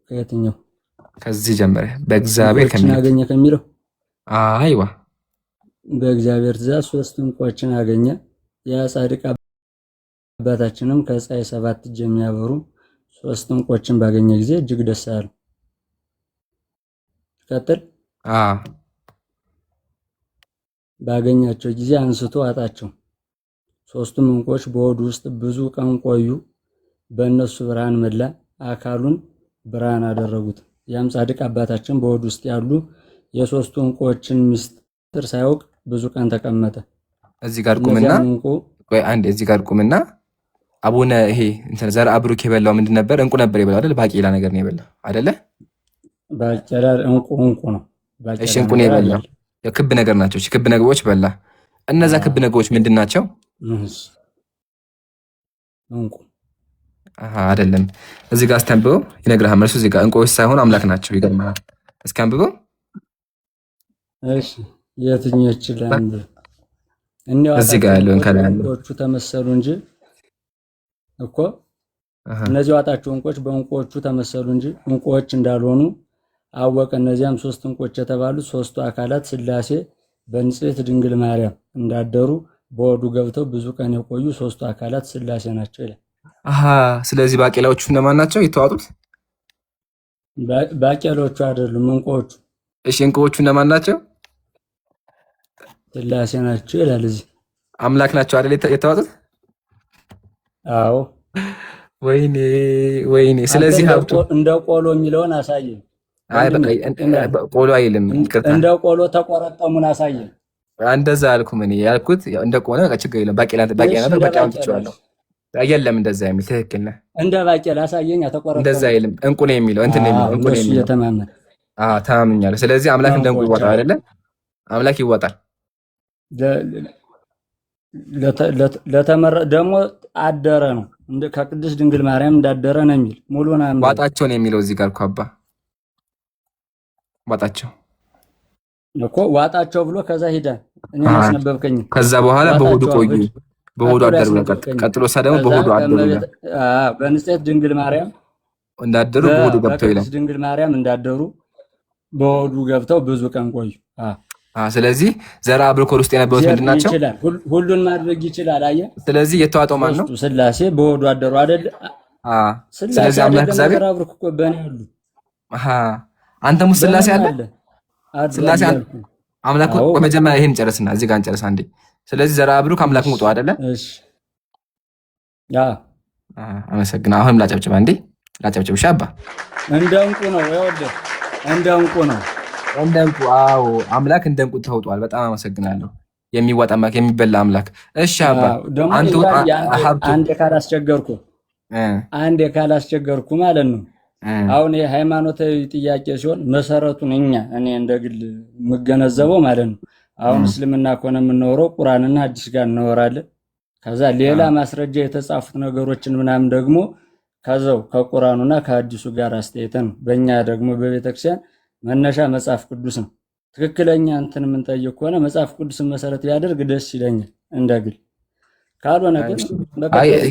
ከየትኛው? ከዚህ ጀምረህ በእግዚአብሔር አገኘ ከሚለው አይዋ በእግዚአብሔር ትእዛዝ 3 ዕንቁዎችን አገኘ። ያ ጻድቅ አባታችንም ከፀሐይ 7 እጅ የሚያበሩ 3 ዕንቁዎችን ባገኘ ጊዜ እጅግ ደስ አለው። ቀጥል። ባገኛቸው ጊዜ አንስቶ አጣቸው። 3ቱም ዕንቁዎች በሆዱ ውስጥ ብዙ ቀን ቆዩ። በእነሱ ብርሃን መላ፣ አካሉን ብርሃን አደረጉት። ያም ጻድቅ አባታችን በሆዱ ውስጥ ያሉ የ3ቱ ዕንቁዎችን ምስጢር ሳያውቅ ብዙ ቀን ተቀመጠ። እዚህ ጋር ቁምና ቆይ አንዴ፣ እዚህ ጋር ቁምና አቡነ ይሄ እንትን ዘር አብሩክ የበላው ምንድን ነበር? ዕንቁ ነበር የበላው አይደል? ባቄላ ነገር ነው የበላው አይደለ? ባቄላ ዕንቁ ነው። እሺ ዕንቁ ነው የበላው። ክብ ነገር ናቸው። ክብ ነገሮች በላ። እነዛ ክብ ነገሮች ምንድን ናቸው? ዕንቁ አይደለም። እዚህ ጋር አስተንብበው ይነግርሃል መልሱ። እዚህ ጋር ዕንቁዎች ሳይሆን አምላክ ናቸው። ይገርምሃል። እስኪ አንብበው። እሺ የትኞች ላንብ? እዚህ ጋር ያለውን ከላይ ዕንቁዎቹ ተመሰሉ እንጂ እኮ እነዚህ ዋጣቸው ዕንቁዎች በዕንቁዎቹ ተመሰሉ እንጂ ዕንቁዎች እንዳልሆኑ አወቀ። እነዚያም 3 ዕንቁዎች የተባሉት 3ቱ አካላት ሥላሴ በንጽሕት ድንግል ማርያም እንዳደሩ በሆዱ ገብተው ብዙ ቀን የቆዩ 3ቱ አካላት ሥላሴ ናቸው ይላል። ስለዚህ ባቄላዎቹ እነማን ናቸው የተዋጡት? ባቄላዎቹ አይደሉም፣ ዕንቁዎቹ። እሺ ዕንቁዎቹ እነማን ናቸው? ሥላሴ ናቸው ይላል። እዚህ አምላክ ናቸው አይደል የተዋጡት? አዎ። ወይኔ። ስለዚህ ሀብቱ እንደ ቆሎ የሚለውን አሳየን። አይ በቃ ቆሎ አይልም፣ ይቅርታ። እንደ ቆሎ ተቆረጠሙን አሳየን። እንደዛ አልኩም እኔ ያልኩት እንደ ቆሎ በቃ ችግር የለም። ባቄላ ትችላለሁ። የለም እንደዛ የሚል ትክክል ነህ። እንደ ባቄላ አሳየኝ። ተቆረጠሙ እንደዛ አይልም። ዕንቁ ነው የሚለው እንትን ነው የሚለው ዕንቁ ነው የሚለው። ተማምኛለሁ። ስለዚህ አምላክ እንደ ዕንቁ ይወጣል አይደለ? አምላክ ይወጣል። ለተመረ ደግሞ አደረ ነው ከቅድስት ድንግል ማርያም እንዳደረ ነው የሚል ሙሉና ዋጣቸው ነው የሚለው እዚህ ጋር እኮ አባ ዋጣቸው እኮ ዋጣቸው ብሎ ከዛ ሄደ። እኔ ያስነበብከኝ ከዛ በኋላ በሆዱ ቆዩ በሆዱ አደሩ። ቀጥሎ ደግሞ በሆዱ አደሩ በንጽሕት ድንግል ማርያም እንዳደሩ በሆዱ ገብተው ይላል። ድንግል ማርያም እንዳደሩ በሆዱ ገብተው ብዙ ቀን ቆዩ። ስለዚህ ዘራ ብርኮር ውስጥ የነበሩት ምንድን ናቸው? ሁሉን ማድረግ ይችላል። አየህ። ስለዚህ የተዋጠው ማን ነው? ስላሴ በሆዱ አደሩ አይደል? ስለዚህ አምላክ እግዚአብሔር ብርክ እኮ በእኔ አሉ። አንተም ውስጥ ስላሴ አለ። ስላሴ አምላክ በመጀመሪያ ይሄን ጨርስና እዚህ ጋር እንጨርስ አንዴ። ስለዚህ ዘራ ብሩክ አምላክ ሙጡ አይደለ? እሺ አመሰግናለሁ። አሁንም ላጨብጭባ እንዴ ላጨብጭብ። ሻባ እንደ እንቁ ነው ይወደድ እንደ እንቁ ነው እንደ እንቁ። አዎ አምላክ እንደ እንቁ ተውጧል። በጣም አመሰግናለሁ። የሚዋጣ አምላክ የሚበላ አምላክ። እሺ አባ አንተ አንድ ካላስቸገርኩ ማለት ነው። አሁን የሃይማኖታዊ ጥያቄ ሲሆን መሰረቱን እኔ እንደ ግል የምገነዘበው ማለት ነው። አሁን እስልምና ከሆነ የምናወራው ቁርአንና ሐዲስ ጋር እናወራለን። ከዛ ሌላ ማስረጃ የተጻፉት ነገሮችን ምናምን ደግሞ ከዛው ከቁርአኑና ከሐዲሱ ጋር አስተያየተን ነው። በእኛ ደግሞ በቤተክርስቲያን መነሻ መጽሐፍ ቅዱስ ነው። ትክክለኛ እንትን የምንጠይቅ ከሆነ መጽሐፍ ቅዱስን መሰረት ቢያደርግ ደስ ይለኛል እንደግል። ካልሆነ ግን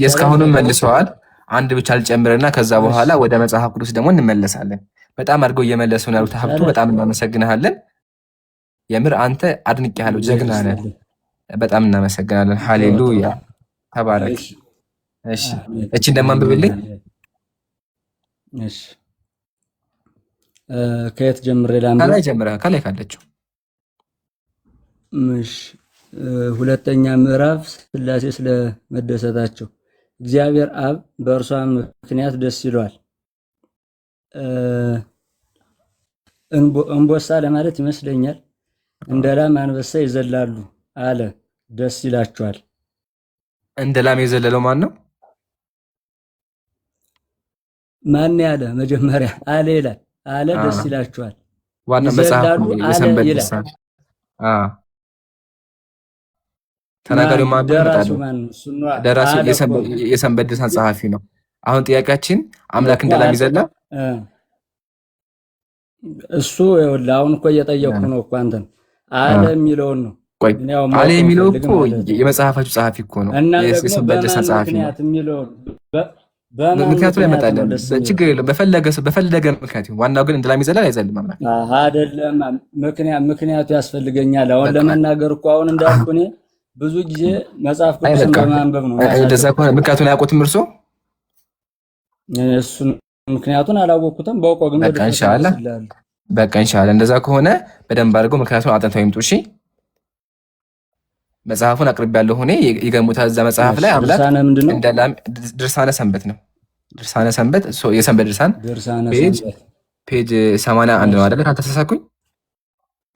እስካሁንም መልሰዋል። አንድ ብቻ አልጨምርና ከዛ በኋላ ወደ መጽሐፍ ቅዱስ ደግሞ እንመለሳለን። በጣም አድርገው እየመለሱ ነው ያሉት ሀብቱ። በጣም እናመሰግናለን። የምር አንተ አድንቄሃለሁ፣ ጀግና ነህ። በጣም እናመሰግናለን። ሃሌሉያ ተባረክ። እሺ እቺ እንደማንብብልኝ። እሺ ከየት ጀምሬ ላምብ? ከላይ ጀምረህ ከላይ ካለችው። እሺ ሁለተኛ ምዕራፍ ስላሴ ስለመደሰታቸው እግዚአብሔር አብ በእርሷ ምክንያት ደስ ይለዋል። እንቦሳ ለማለት ይመስለኛል። እንደ ላም አንበሳ ይዘላሉ አለ፣ ደስ ይላቸዋል። እንደ ላም የዘለለው ማን ነው? ማን ያለ? መጀመሪያ አለ ይላል። አለ ደስ ይላቸዋል። ዋና መጽሐፍ የሰንበት ድርሳን ተናጋሪው ማን ነው? ደራሲው የሰንበት ድርሳን ጸሐፊ ነው። አሁን ጥያቄያችን አምላክ እንደ ላም ይዘላል? እሱ ይኸውልህ አሁን እኮ እየጠየቅኩ ነው እኮ አንተን አለ የሚለውን ነው። ቆይ አለ የሚለው እኮ የመጽሐፋችሁ ጸሐፊ እኮ ነው። የሰንበት ድርሳን ጸሐፊ ነው። ምክንያቱ ላይ መጣለን። ችግር የለም። በፈለገ ምክንያት ዋናው ግን እንደ ላም ይዘላል አይዘልም? አምላክ አይደለም። ምክንያቱ ያስፈልገኛል። አሁን ለመናገር እኮ አሁን እንዳልኩ እኔ ብዙ ጊዜ መጽሐፍ ቅዱስን በማንበብ ነው። እንደዛ ከሆነ ምክንያቱን አያውቁትም እርሶ? እሱን ምክንያቱን አላወቅኩትም። በውቀው ግን በቃ ኢንሻአላህ እንደዛ ከሆነ በደንብ አድርገው ምክንያቱን አጥንተው ይምጡ። እሺ መጽሐፉን አቅርቤያለሁ። እኔ ይገሙታል። እዛ መጽሐፍ ላይ አምላክ እንደ ላም ድርሳነ ሰንበት ነው። ድርሳነ ሰንበት የሰንበት ድርሳን ፔጅ 81 ነው አይደል? ካልተሳሳትኩኝ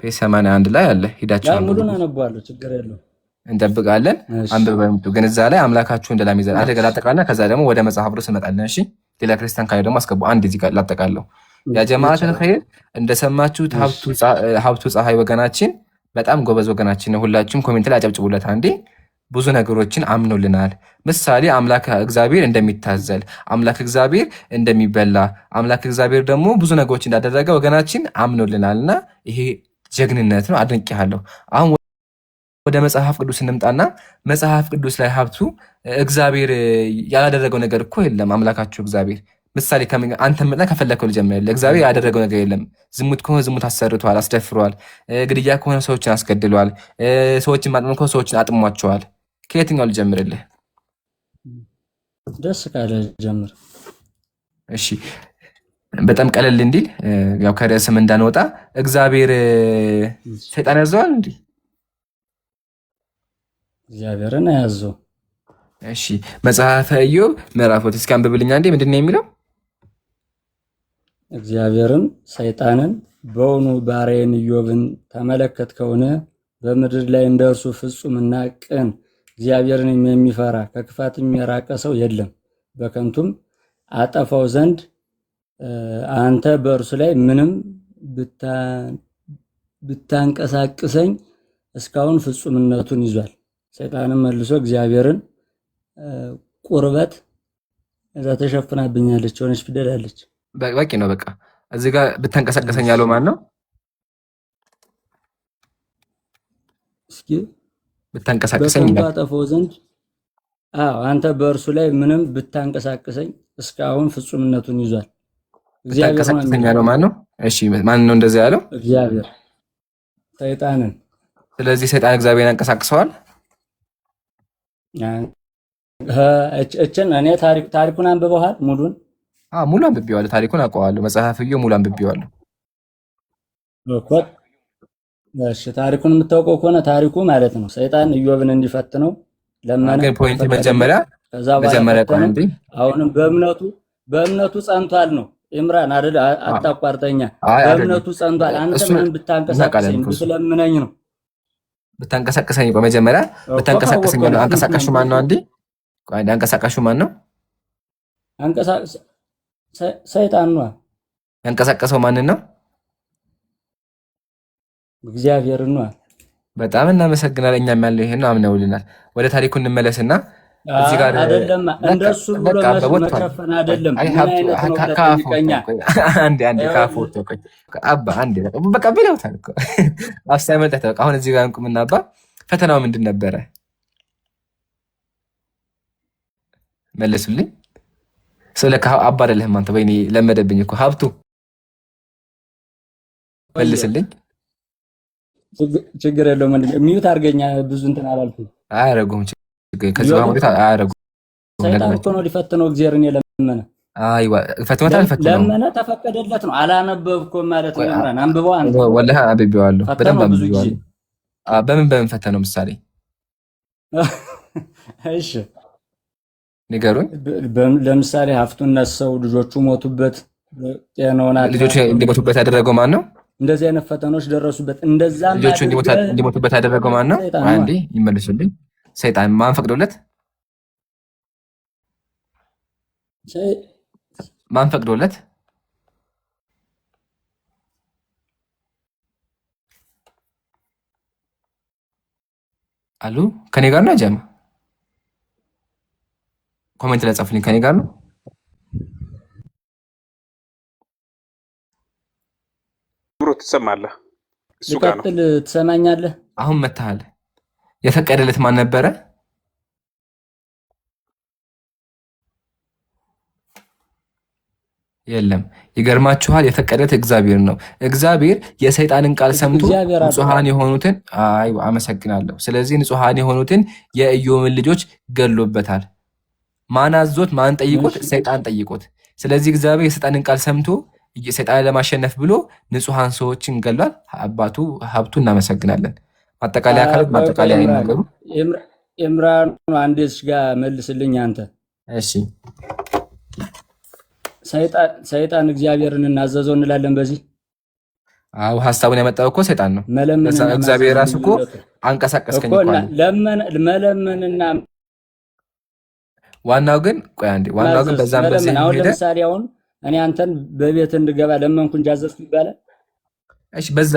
ፔጅ 81 ላይ አለ። ሂዳችሁ ሙሉን አነባለሁ። ችግር የለውም። እንጠብቃለን። አንብበው ይምጡ። ግን እዛ ላይ አምላካችሁ እንደ ላም ይዘላል አደጋ ላጠቃልና ከዛ ደግሞ ወደ መጽሐፍ ቅዱስ እንመጣለን። እሺ ሌላ ክርስቲያን ካለ ደግሞ አስገቡ። አንድ እዚህ ጋር ላጠቃለሁ። ያ ጀማዓተል ኸይር እንደሰማችሁት ሀብቱ ፀሐይ ወገናችን በጣም ጎበዝ ወገናችን ነው። ሁላችሁም ኮሜንት ላይ አጨብጭቡለት። አንዴ ብዙ ነገሮችን አምኖልናል። ምሳሌ አምላክ እግዚአብሔር እንደሚታዘል፣ አምላክ እግዚአብሔር እንደሚበላ፣ አምላክ እግዚአብሔር ደግሞ ብዙ ነገሮች እንዳደረገ ወገናችን አምኖልናልና ይሄ ጀግንነት ነው። አድንቄሃለሁ። አሁን ወደ መጽሐፍ ቅዱስ እንምጣና መጽሐፍ ቅዱስ ላይ ሀብቱ እግዚአብሔር ያላደረገው ነገር እኮ የለም። አምላካችሁ እግዚአብሔር ምሳሌ አንተ ምና ከፈለከው ልጀምርልህ። እግዚአብሔር ያደረገው ነገር የለም። ዝሙት ከሆነ ዝሙት አሰርቷል፣ አስደፍሯል። ግድያ ከሆነ ሰዎችን አስገድሏል። ሰዎችን ማጥመም ከሆነ ሰዎችን አጥሟቸዋል። ከየትኛው ልጀምርልህ? ደስ ካለ ጀምር። እሺ በጣም ቀለል እንዲል ያው ከርዕስም እንዳንወጣ እግዚአብሔር ሰይጣን ያዘዋል እንዴ? እግዚአብሔርን ያዘው። እሺ መጽሐፈ ኢዮብ ምዕራፍ 2 እስኪ አንብብልኝ አንዴ። ምንድን ነው የሚለው? እግዚአብሔርም ሰይጣንን በውኑ ባሪያዬን ኢዮብን ተመለከትከውን? በምድር ላይ እንደ እርሱ ፍጹምና ቅን እግዚአብሔርን የሚፈራ ከክፋትም የራቀ ሰው የለም። በከንቱም አጠፋው ዘንድ አንተ በእርሱ ላይ ምንም ብታንቀሳቅሰኝ እስካሁን ፍጹምነቱን ይዟል። ሰይጣንም መልሶ እግዚአብሔርን ቁርበት እዛ ተሸፍናብኛለች የሆነች ፊደል አለች። በቂ ነው። በቃ እዚህ ጋር ብተንቀሳቀሰኝ ያለው ማን ነው? እስኪ ብተንቀሳቀሰኝ በከንቱ አጠፋው ዘንድ አንተ በእርሱ ላይ ምንም ብታንቀሳቀሰኝ እስካሁን ፍጹምነቱን ይዟል። ብተንቀሳቀሰኝ ያለው ማን ነው? እሺ ማን ነው እንደዚህ ያለው? እግዚአብሔር ሰይጣንን። ስለዚህ ሰይጣን እግዚአብሔር ያንቀሳቅሰዋል። እችን እኔ ታሪኩን አንብበዋል? ሙሉን ሙሉ አንብቤዋለሁ። ታሪኩን አውቀዋለሁ። መጽሐፍዬ ሙሉ አንብቤዋለሁ። እሺ ታሪኩን የምታውቀው ከሆነ ታሪኩ ማለት ነው ሰይጣን ኢዮብን እንዲፈትነው ለማን ግን ፖይንት መጀመሪያ ቆንዲ አሁንም በእምነቱ ጸንቷል ነው ኢምራን አይደል? አታቋርጠኛ። በእምነቱ ጸንቷል። አንተ ምን ብታንቀሳቀሰኝ ብትለምነኝ ነው ብታንቀሳቀሰኝ። መጀመሪያ ብታንቀሳቀሰኝ ነው። አንቀሳቃሹ ማን ነው? አንዴ ቆይ፣ አንቀሳቃሹ ማን ነው? ሰይጣን ነው። ያንቀሳቀሰው ማንን ነው? እግዚአብሔር ነው። በጣም እናመሰግናለን። እኛም ያለው ይሄን ነው፣ አምነውልናል። ወደ ታሪኩ እንመለስና እዚህ ጋር አይደለም እንደሱ ብሎ መሸፈን አይደለም። በቃ ብለውታል እኮ አስተምርት። አሁን እዚህ ጋር እንቁምና አባ ፈተናው ምንድን ነበረ? መለሱልኝ። ስለካ አባ አይደለህም አንተ። ወይኔ ለመደብኝ እኮ ሀብቱ መልስልኝ። ችግር የለውም። ሚዩት አድርገኛ። ብዙ እንትን አላልኩም። አያረጉም። ከዚህ በኋላ አያረጉም። ሰይጣን እኮ ነው ሊፈትነው እግዚአብሔርን የለመነ። አይዋ ፈትመታ አልፈትነው ለመነ፣ ተፈቀደለት ነው። አላነበብኩም ማለት ነው። ኢምራን አንብበው። አንተ ወላሂ አንብቤዋለሁ፣ በደንብ አንብቤዋለሁ። በምን ፈተነው? ምሳሌ እሺ ንገሩኝ። ለምሳሌ ሀብቱን ነሰው፣ ልጆቹ ሞቱበት፣ ጤናውን ልጆቹ እንዲሞቱበት ያደረገው ማን ነው? እንደዚህ አይነት ፈተኖች ደረሱበት። እንደዛ ልጆቹ እንዲሞቱበት ያደረገው ማን ነው? አንዴ ይመልሱልኝ። ሰይጣን። ማን ፈቅዶለት? ማን ፈቅዶለት? አሉ ከኔ ጋር ነው ጀማ? ኮሜንት ላይ ጻፉልኝ። ከኔ ጋር ነው? ብሮ ትሰማለህ? እሱ ጋር ነው። ትሰማኛለህ? አሁን መታሃል። የፈቀደለት ማን ነበረ? የለም። ይገርማችኋል። የፈቀደለት እግዚአብሔር ነው። እግዚአብሔር የሰይጣንን ቃል ሰምቶ ንጹሐን የሆኑትን አመሰግናለሁ። ስለዚህ ንጹሐን የሆኑትን የኢዮብን ልጆች ገሎበታል። ማን አዞት? ማን ጠይቆት? ሰይጣን ጠይቆት። ስለዚህ እግዚአብሔር የሰይጣንን ቃል ሰምቶ ሰይጣንን ለማሸነፍ ብሎ ንጹሐን ሰዎችን ገሏል። አባቱ ሀብቱ እናመሰግናለን። ማጠቃለያ አካል ማጠቃለያ ይናገሩ። ኢምራን አንዴስ ጋር መልስልኝ አንተ። እሺ ሰይጣን እግዚአብሔርን እናዘዘው እንላለን በዚህ። አዎ ሀሳቡን ያመጣው እኮ ሰይጣን ነው። እግዚአብሔር ራሱ እኮ አንቀሳቀስከኝ እኮ መለመንና ዋናው ግን ቆይ አንዴ፣ ዋናው ግን በዛም በዚህ አሁን ለምሳሌ አሁን እኔ አንተን በቤት እንድገባ ለመንኩ እንጂ አዘዝኩ ይባላል። እሺ በዛ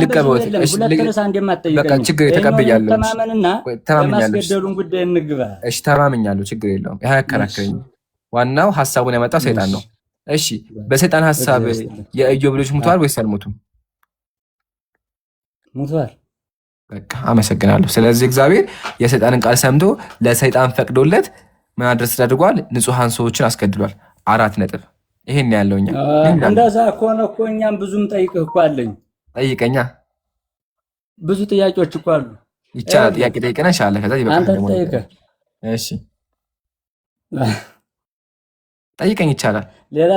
ልቀበውት። እሺ በቃ ችግር የተቀበያለሁ። ተማመንና ጉዳይ እንግባ። እሺ ተማመኛለሁ፣ ችግር የለውም። ይሄ አያከራክረኝ። ዋናው ሀሳቡን ያመጣው ሰይጣን ነው። እሺ በሰይጣን ሀሳብ የኢዮብ ልጆች ሙተዋል ወይስ አልሞቱም? ሙተዋል። በቃ አመሰግናለሁ። ስለዚህ እግዚአብሔር የሰይጣንን ቃል ሰምቶ ለሰይጣን ፈቅዶለት ምን አድረስ አድርጓል? ንጹሐን ሰዎችን አስገድሏል። 4 ነጥብ። ይሄን ያለው እኛ እንደዛ ከሆነ እኮ እኛም ብዙም ጠይቅህ እኮ አለኝ። ጠይቀኛ። ብዙ ጥያቄዎች እኮ አሉ። ይቻላል። ጥያቄ ጠይቀና ኢንሻአላህ። ከዛ ይበቃል። አንተ ጠይቀህ። እሺ ጠይቀኝ፣ ይቻላል። ሌላ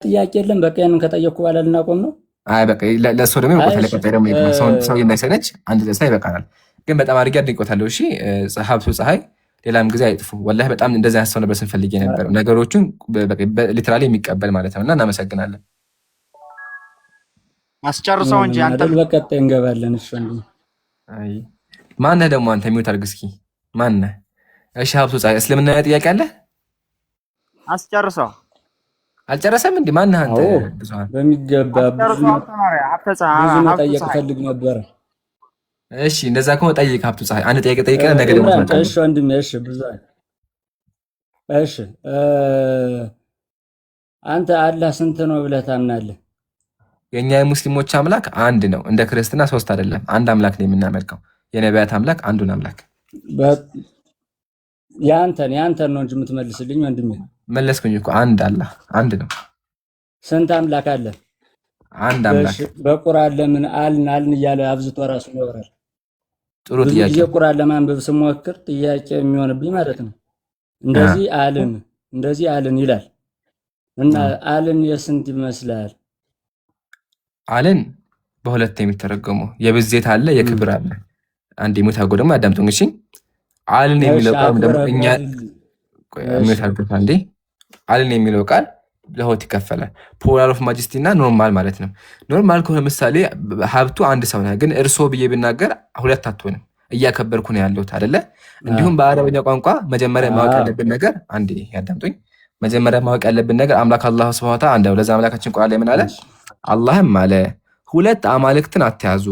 ጥያቄ የለም። በቃ ያንን ከጠየቅኩ በኋላ ልናቆም ነው። አይ በቃ ለእሱ ደግሞ ይበቃል። ለቀጣይ ደግሞ ሰው እንዳይሰለች አንድ ደስታ ይበቃናል። ግን በጣም አድርጌ አድንቆታለሁ። እሺ ሀብቱ ፀሐይ ሌላም ጊዜ አይጥፉ። ወላሂ በጣም እንደዚህ አይነት ሰው ነበር ስንፈልግ የነበረው ነገሮቹን ሊትራሊ የሚቀበል ማለት ነው። እና እናመሰግናለን። አስጨርሰው እንጂ አንተ በቀጣይ እንገባለን። እሺ አይ ማነህ ደግሞ አንተ? ሚውት አድርግ እስኪ ማነህ? እሺ ሀብቱ ፀሐይ እስልምና ጥያቄ አለ? አስጨርሰው። አልጨረሰም እንዴ? ማነህ አንተ? በሚገባ ብዙ መጠየቅ ፈልግ ነበረ። እሺ እንደዛ ከሆነ ጠይቅ ሀብቱ ፀሐይ አንድ ጥያቄ ጠይቀህ ነገ ደግሞ ኢምራን ትመጣለህ። እሺ ወንድሜ እሺ ብዙ እሺ አንተ አላህ ስንት ነው ብለህ ታምናለህ? የእኛ የሙስሊሞች አምላክ አንድ ነው። እንደ ክርስትና ሶስት አይደለም፣ አንድ አምላክ ነው የምናመልከው። የነቢያት አምላክ አንዱን አምላክ። የአንተን ነው እንጂ የምትመልስልኝ ወንድሜ። መለስኩኝ እኮ አንድ አላህ አንድ ነው። ስንት አምላክ አለ? አንድ አምላክ። በቁርአን ለምን አልን እያለ አብዝቶ ራሱ ያወራል? ጥሩ ብዙ ጥያቄ። ጊዜ ቁርአን ለማንበብ ስሞክር ጥያቄ የሚሆንብኝ ማለት ነው። እንደዚህ አልን ይላል እና አልን የስንት ይመስላል? አልን በሁለት የሚተረጎመው የብዜት አለ፣ የክብር አለ። አንድ የሞታጎ ደግሞ አዳምጡኝ እሺ። አልን የሚለው ቃል ደግሞ እኛ የሚታርጉት አንዴ አልን የሚለው ቃል ለሆት ይከፈላል። ፕሉራል ኦፍ ማጀስቲ እና ኖርማል ማለት ነው። ኖርማል ከሆነ ምሳሌ ሀብቱ አንድ ሰው ነው፣ ግን እርሶ ብዬ ብናገር ሁለት አትሆንም። እያከበርኩ ነው ያለሁት አይደለ? እንዲሁም በአረበኛ ቋንቋ መጀመሪያ ማወቅ ያለብን ነገር አንዴ ያዳምጡኝ። መጀመሪያ ማወቅ ያለብን ነገር አምላክ አላህ ሱብሓነሁ ወተዓላ አንድ ነው። ለዛ አምላካችን ቁርአን ላይ ምን አለ? አላህም አለ ሁለት አማልክትን አትያዙ፣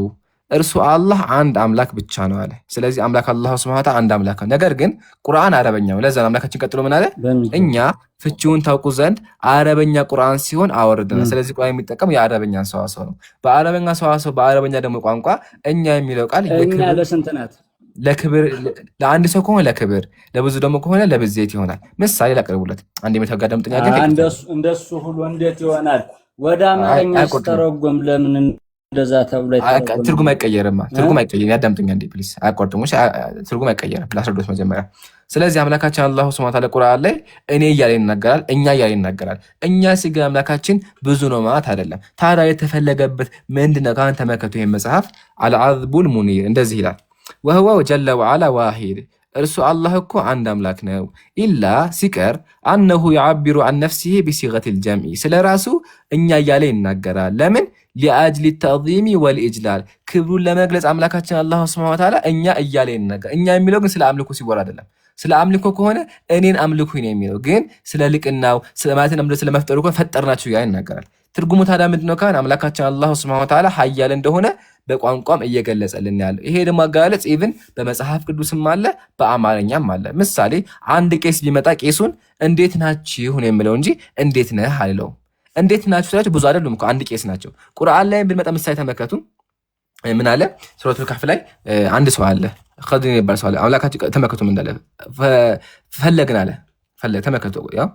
እርሱ አላህ አንድ አምላክ ብቻ ነው አለ። ስለዚህ አምላክ አላህ ሱብሓነሁ ወተዓላ አንድ አምላክ ነው። ነገር ግን ቁርአን አረበኛ ነው። ለዛ አምላካችን ቀጥሎ ምን አለ? እኛ ፍቺውን ታውቁ ዘንድ አረበኛ ቁርአን ሲሆን አወርደናል። ስለዚህ ቁርአን የሚጠቀም የአረበኛን ሰዋሰው ነው። በአረበኛ ሰዋሰው በአረበኛ ደግሞ ቋንቋ እኛ የሚለው ቃል ለስንት ናት? ለክብር ለአንድ ሰው ከሆነ ለክብር፣ ለብዙ ደግሞ ከሆነ ለብዜት ይሆናል። ምሳሌ ላቅርቡለት። አንድ የመተጋደምጥኛ ግን እንደሱ ሁሉ እንዴት ይሆናል? ወደ አማርኛ ሲተረጎም ለምን እንደዛ ተብሎ አይተረጎም? ትርጉም አይቀየርም። ትርጉም አይቀየርም። ያዳምጡኝ አንዴ ፕሊስ። አያቋርጡም። ትርጉም አይቀየርም። ላስረዶት መጀመሪያ። ስለዚህ አምላካችን አላሁ ሱብሓነሁ ወተዓላ ቁርአን ላይ እኔ እያለ ይናገራል፣ እኛ እያለ ይናገራል። እኛ ሲገ አምላካችን ብዙ ነው ማለት አይደለም። ታዲያ የተፈለገበት ምንድነው? ካን ተመከቱ ይሄን መጽሐፍ አልዓዝቡል ሙኒር እንደዚህ ይላል ወህወ ጀለ ወዐላ ዋሂድ እርሱ አላህ እኮ አንድ አምላክ ነው። ኢላ ሲቀር አነሁ የዓቢሩ አን ነፍሲሂ ቢሲገቲል ጀምዒ ስለ ራሱ እኛ እያለ ይናገራል። ለምን? ሊአጅሊ ተዕዚሚ ወልኢጅላል ክብሩን ለመግለጽ አምላካችን አላህ ሱብሓነሁ ወተዓላ እኛ እያለ ይናገራል። እኛ የሚለው ግን ስለ አምልኮ ሲወራ አይደለም። ስለ አምልኮ ከሆነ እኔን አምልኩኝ ነው የሚለው። ግን ስለ ልቅናው ማለትን ስለመፍጠሩ ከሆነ ፈጠርናችሁ እያለ ይናገራል። ትርጉሙ ታዲያ ምንድን ነው? ካን አምላካችን አላህ ሱብሓነሁ ወተዓላ ኃያል እንደሆነ በቋንቋም እየገለጸልን ያለው። ይሄ ደግሞ አገላለጽ ኢቭን በመጽሐፍ ቅዱስም አለ በአማርኛም አለ። ምሳሌ አንድ ቄስ ቢመጣ ቄሱን እንዴት ናችሁ ነው የሚለው እንጂ እንዴት ነህ አልለውም። እንዴት ናችሁ ስላችሁ ብዙ አይደሉም እኮ አንድ ቄስ ናቸው። ቁርአን ላይ ብንመጣ ምሳሌ ተመልከቱ። ምን አለ? ሱረቱል ካህፍ ላይ አንድ ሰው አለ ኸድር የሚባል ሰው አለ። አምላካችን ተመልከቱ ምን እንዳለ ፈለግን አለ። ተመልከቱ ያው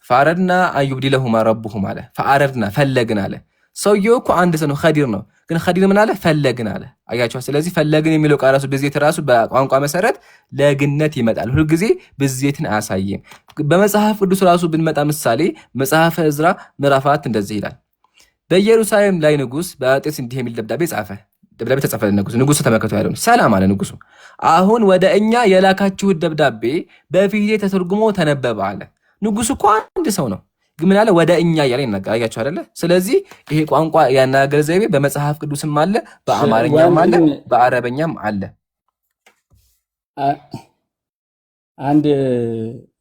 ፈአረድና አዩብዲለሁማ ረቡሁም አለ። ፈአረድና ፈለግን አለ። ሰውየው እኮ አንድ ሰው ነው፣ ኸዲር ነው። ግን ኸዲር ምን አለ? ፈለግን አለ። አያችሁ። ስለዚህ ፈለግን የሚለው ቃል ራሱ ብዜት ራሱ በቋንቋ መሰረት ለግነት ይመጣል። ሁልጊዜ ብዜትን አያሳይም። በመጽሐፍ ቅዱስ ራሱ ብንመጣ ምሳሌ መጽሐፈ ዕዝራ ምዕራፍ 4 እንደዚህ ይላል። በኢየሩሳሌም ላይ ንጉሥ በአጤስ እንዲህ የሚል ደብዳቤ ጻፈ። ደብዳቤ ተጻፈ ለንጉሥ። ንጉሥ ተመልከቱ ያለው ሰላም አለ ንጉሡ። አሁን ወደ እኛ የላካችሁት ደብዳቤ በፊቴ ተተርጉሞ ተነበበ አለ። ንጉሡ እኮ አንድ ሰው ነው፣ ግን ምን አለ? ወደ እኛ እያለ ይናገር። አያችሁ አይደለ? ስለዚህ ይሄ ቋንቋ ያናገር ዘይቤ በመጽሐፍ ቅዱስም አለ፣ በአማርኛም አለ፣ በአረበኛም አለ። አንድ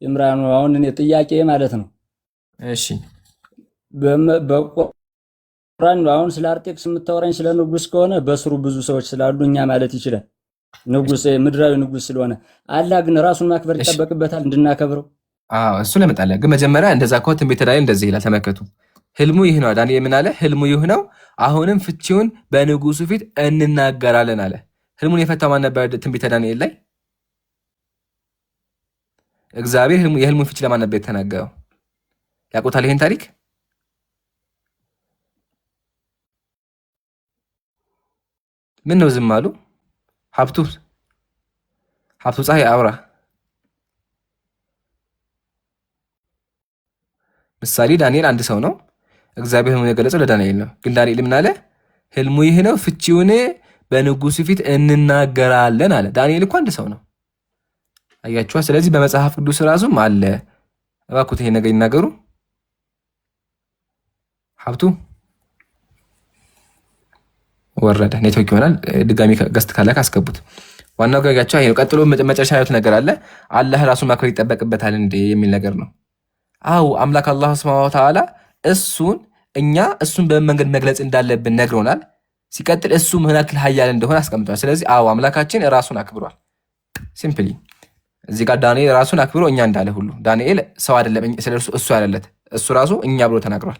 ኢምራን አሁን እኔ ጥያቄ ማለት ነው። እሺ በቁርአን አሁን ስለ አርጤክስ የምታወራኝ ስለ ንጉሥ ከሆነ በስሩ ብዙ ሰዎች ስላሉ እኛ ማለት ይችላል። ንጉሥ ምድራዊ ንጉሥ ስለሆነ አላህ ግን ራሱን ማክበር ይጠበቅበታል እንድናከብረው። እሱ ለመጣለ ግን መጀመሪያ እንደዛ ከሆነ ትንቢተ ዳንኤል እንደዚህ ይላል። ተመከቱ ህልሙ ይህ ነው። ዳንኤል ምን አለ? ህልሙ ይህ ነው፣ አሁንም ፍቺውን በንጉሱ ፊት እንናገራለን አለ። ህልሙን የፈታው ማን ነበር? ትንቢተ ዳንኤል ላይ እግዚአብሔር የህልሙን ፍቺ ለማን ነበር የተናገረው? ያውቁታል ይሄን ታሪክ? ምን ነው ዝም አሉ? ሀብቱ ፀሐይ አውራ ምሳሌ ዳንኤል አንድ ሰው ነው። እግዚአብሔር ህልሙን የገለጸው ለዳንኤል ነው። ግን ዳንኤል ምን አለ? ህልሙ ይህ ነው፣ ፍቺውን በንጉሱ ፊት እንናገራለን አለ። ዳንኤል እኮ አንድ ሰው ነው። አያችኋ። ስለዚህ በመጽሐፍ ቅዱስ ራሱም አለ። እባክዎት ይሄ ነገር ይናገሩ። ሀብቱ ወረደ። ኔትወርክ ይሆናል። ድጋሚ ገስት ካላክ አስገቡት። ዋናው ጋጋቸው ይሄ ነው። ቀጥሎ መጨረሻ ያሉት ነገር አለ። አላህ ራሱን ማክበር ይጠበቅበታል እንዴ የሚል ነገር ነው። አው አምላክ አላህ ሱብሓነሁ ወተዓላ እሱን በመንገድ መግለጽ እንዳለብን ነግሮናል። ሲቀጥል እሱ ምን ያክል ኃያል እንደሆነ አስቀምጧል። ስለዚህ አዎ አምላካችን ራሱን አክብሯል። ሲምፕሊ እዚህ ጋር ዳንኤል ራሱን አክብሮ እኛ እንዳለ ሁሉ ዳንኤል ሰው አይደለም፣ ስለሱ እሱ ያለለት እሱ ራሱ እኛ ብሎ ተናግሯል።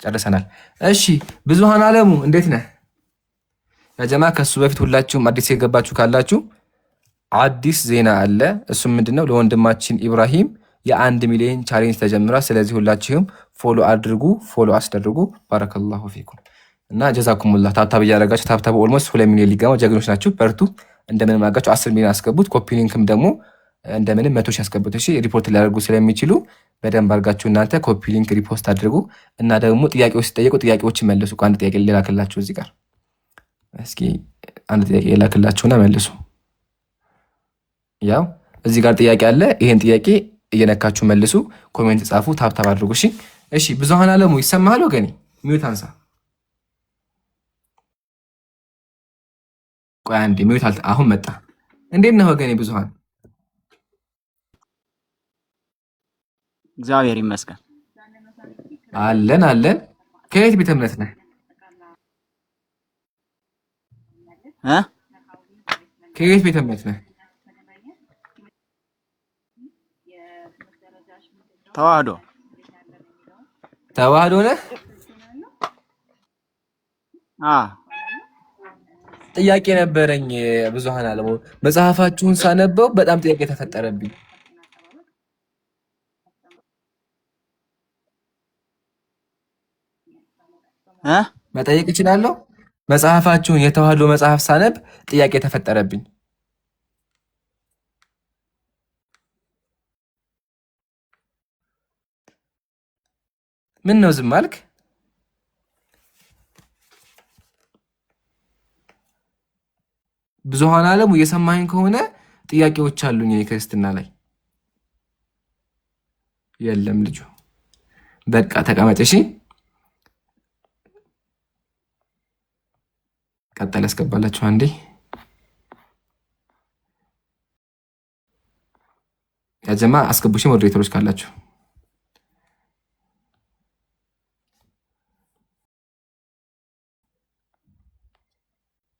ጨርሰናል። እሺ ብዙሃን አለሙ እንዴት ነህ? ያጀማ ከሱ በፊት ሁላችሁም አዲስ የገባችሁ ካላችሁ አዲስ ዜና አለ። እሱም ምንድነው? ለወንድማችን ኢብራሂም የ1 ሚሊዮን ቻሌንጅ ተጀምሯል። ስለዚህ ሁላችሁም ፎሎ አድርጉ፣ ፎሎ አስደርጉ። ባረከላሁ ፊኩም እና ጀዛኩሙላህ። ታብታብ እያደረጋችሁ ታብታብ ኦልሞስት 2 ሚሊዮን ሊገባ ጀግኖች ናችሁ። በርቱ። እንደምንም አድርጋችሁ 10 ሚሊዮን አስገቡት። ኮፒ ሊንክም ደግሞ እንደምንም 100 ሺህ አስገቡት። እሺ ሪፖርት ሊያደርጉ ስለሚችሉ በደንብ አድርጋችሁ እናንተ ኮፒ ሊንክ ሪፖስት አድርጉ እና ደግሞ ጥያቄዎች ሲጠየቁ ጥያቄዎችን መልሱ። አንድ ጥያቄ ልላክላችሁ እዚህ ጋር እስኪ አንድ ጥያቄ ልላክላችሁና መልሱ። ያው እዚህ ጋር ጥያቄ አለ። ይሄን ጥያቄ እየነካችሁ መልሱ። ኮሜንት ጻፉ፣ ታብታብ አድርጉ። እሺ እሺ። ብዙሃን አለሙ ይሰማሃል ወገኔ? ሚዩት አንሳ። ቆይ አንዴ ሚዩት አሁን መጣ። እንዴት ነህ ወገኔ? ብዙሃን እግዚአብሔር ይመስገን አለን አለን። ከየት ቤተ እምነት ነህ? ከየት ቤተ እምነት ነህ? ተዋህዶ ተዋህዶ ነህ? ጥያቄ ነበረኝ። ብዙሃን አለሙ መጽሐፋችሁን ሳነበው በጣም ጥያቄ ተፈጠረብኝ። መጠየቅ እችላለሁ? መጽሐፋችሁን የተዋህዶ መጽሐፍ ሳነብ ጥያቄ ተፈጠረብኝ። ምን ነው ዝም አልክ? ብዙሃን አለሙ እየሰማኸኝ ከሆነ ጥያቄዎች አሉኝ ክርስትና ላይ። የለም ልጁ በቃ ተቀመጥ። እሺ ቀጣይ ያስገባላችሁ አንዴ። ያጀማ አስገቡሽ ሞዴሬተሮች ካላችሁ።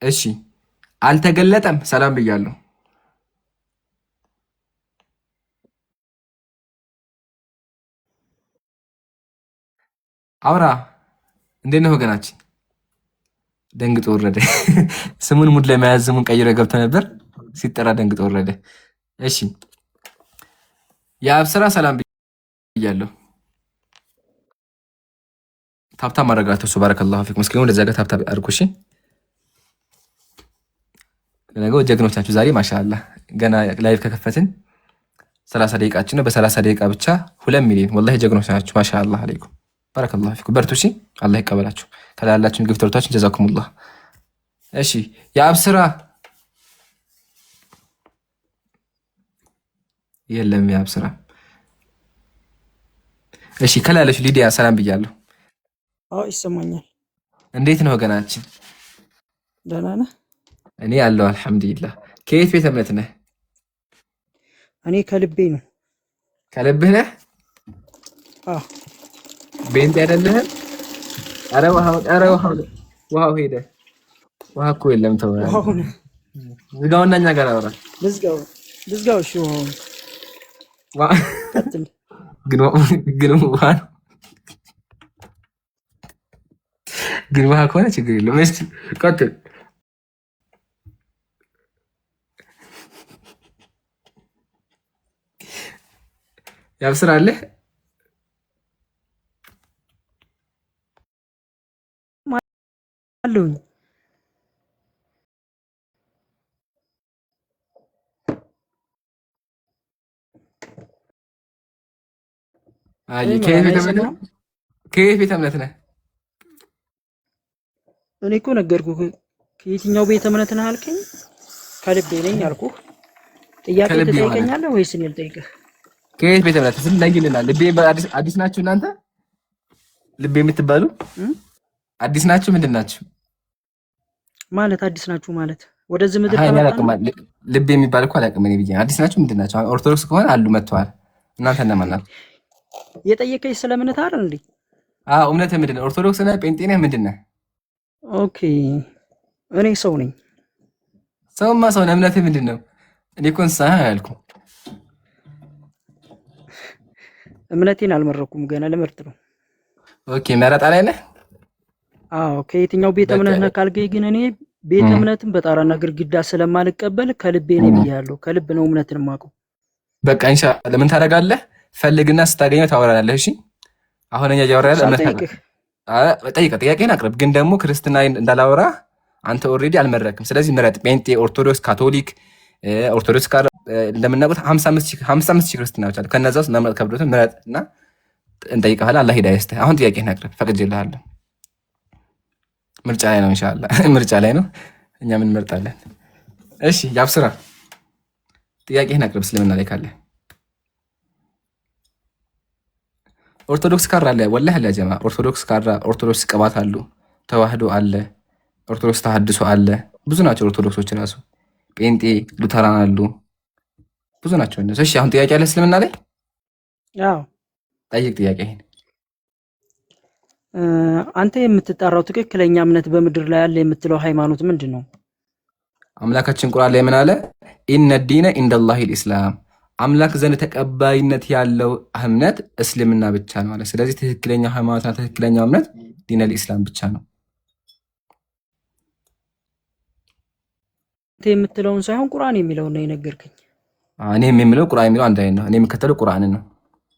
እሺ አልተገለጠም። ሰላም ብያለሁ። አውራ እንዴት ነው ወገናችን? ደንግጦ ወረደ። ስሙን ሙድ ለመያዝ ስሙን ቀይሮ ገብቶ ነበር። ሲጠራ ደንግጦ ወረደ። እሺ የአብስራ ሰላም ብያለሁ። ታብታብ ማድረጋችሁ እሱ ባረከላሁ ፊኩም። እስኪ ወደዛ ጋር ታብታብ አድርጉ። እሺ ለነገው ጀግኖች ናችሁ ዛሬ ማሻአላህ። ገና ላይቭ ከከፈትን 30 ደቂቃችን ነው። በ30 ደቂቃ ብቻ 2 ሚሊዮን ወላሂ ጀግኖች ናችሁ። ማሻአላህ አለይኩም ባረከላሁ ፊኩም። በርቱ። እሺ አላህ ይቀበላችሁ። ከላላችሁ ግፍተሮታችን ጀዛኩሙላህ። እሺ የአብስራ የለም የአብስራ። እሺ ከላለሽ ሊዲያ ሰላም ብያለሁ። አዎ ይሰማኛል። እንዴት ነው ወገናችን? ደህና ነህ? እኔ አለሁ አልሐምዱሊላህ። ከየት ቤተ እምነት ነህ? እኔ ከልቤ ነው። ከልብህ ነህ? አዎ ቤንት አይደለህም? ኧረ ውሃው ሄደ። ውሃ እኮ የለም። ተው ዝጋውና እኛ ጋር አወራ። ልዝጋው። እሺ ግን ውሃ ነው። ግን ውሃ ከሆነ ችግር የለም። እስኪ ቀጥል። ያብስራ አለህ? አለሁኝ። ከየት ቤተ እምነት ነህ? እኔ እኮ ነገርኩህ። ከየትኛው ቤተ እምነት ነህ አልከኝ? ከልቤ ነኝ አልኩህ። ጥያቄ ትጠይቀኛለህ ወይስ እኔ ልጠይቅህ? ከየት ቤተ እምነት ስለይልናል። ልቤ አዲስ ናችሁ እናንተ? ልቤ የምትባሉ አዲስ ናችሁ? ምንድን ናችሁ ማለት? አዲስ ናችሁ ማለት ወደዚህ ምድር ልቤ የሚባል እኮ አላውቅም እኔ ብዬ። አዲስ ናችሁ ምንድን ናችሁ? ኦርቶዶክስ ከሆነ አሉ መጥተዋል። እናንተ እነማን ናችሁ? የጠየቀኝ ስለ እምነት አይደል እንዴ? እምነት ምንድን ነው? ኦርቶዶክስ ነህ? ጴንጤ ነህ? ምንድን ነህ? ኦኬ እኔ ሰው ነኝ። ሰውማ ሰው ነው። እምነትህ ምንድን ነው? እኔ እኮ እንስሳ አላልኩም። እምነቴን አልመረኩም፣ ገና ልመርጥ ነው። ኦኬ መረጣ ላይ ነህ? አዎ ከየትኛው ቤተ እምነት ነህ ካልገኝ ግን እኔ ቤተ እምነትን በጣራና ግድግዳ ስለማልቀበል ከልቤ ነው ብያለሁ። ከልብ ነው እምነትን የማውቀው። በቃ ኢንሻአላህ ምን ታደርጋለህ? ፈልግና ስታገኘው ታወራለህ። እሺ አሁን እኛ እያወራን እምነት ጠይቀህ ጥያቄን አቅርብ። ግን ደግሞ ክርስትና እንዳላወራ አንተ ኦልሬዲ አልመረክም። ስለዚህ ምረጥ። ጴንጤ፣ ኦርቶዶክስ፣ ካቶሊክ፣ ኦርቶዶክስ ጋር እንደምናውቁት 55 ሺህ ክርስትናዎች አሉ። ከነዛ ውስጥ መምረጥ ከብዶት ምረጥ እና እንጠይቀሃለን። አላህ ሂዳያ ይስጥህ። አሁን ጥያቄን አቅርብ፣ ፈቅጄልሃለሁ። ምርጫ ላይ ነው ኢንሻአላህ፣ ምርጫ ላይ ነው። እኛ ምን እንመርጣለን? እሺ ያብስራ፣ ጥያቄህን አቅርብ። እስልምና ላይ ካለ ኦርቶዶክስ ካራ አለ፣ ወላሂ አለ ጀማ። ኦርቶዶክስ ካራ፣ ኦርቶዶክስ ቅባት አሉ፣ ተዋህዶ አለ፣ ኦርቶዶክስ ተሐድሶ አለ። ብዙ ናቸው ኦርቶዶክሶች ራሱ። ጴንጤ፣ ሉተራን አሉ፣ ብዙ ናቸው እነሱ። እሺ አሁን ጥያቄ አለ እስልምና ላይ? አዎ ጠይቅ ጥያቄህን። አንተ የምትጣራው ትክክለኛ እምነት በምድር ላይ አለ የምትለው ሃይማኖት ምንድን ነው? አምላካችን ቁርአን ላይ ምን አለ? ኢነ ዲነ ኢንደላሂል ኢስላም፣ አምላክ ዘንድ ተቀባይነት ያለው እምነት እስልምና ብቻ ነው አለ። ስለዚህ ትክክለኛ ሃይማኖትና ትክክለኛው እምነት ዲነል ኢስላም ብቻ ነው። አንተ የምትለውን ሳይሆን ቁርአን የሚለውን ነው የነገርከኝ። እኔ የሚለው ቁርአን የሚለው አንድ አይነት ነው። እኔ የምከተለው ቁርአንን ነው።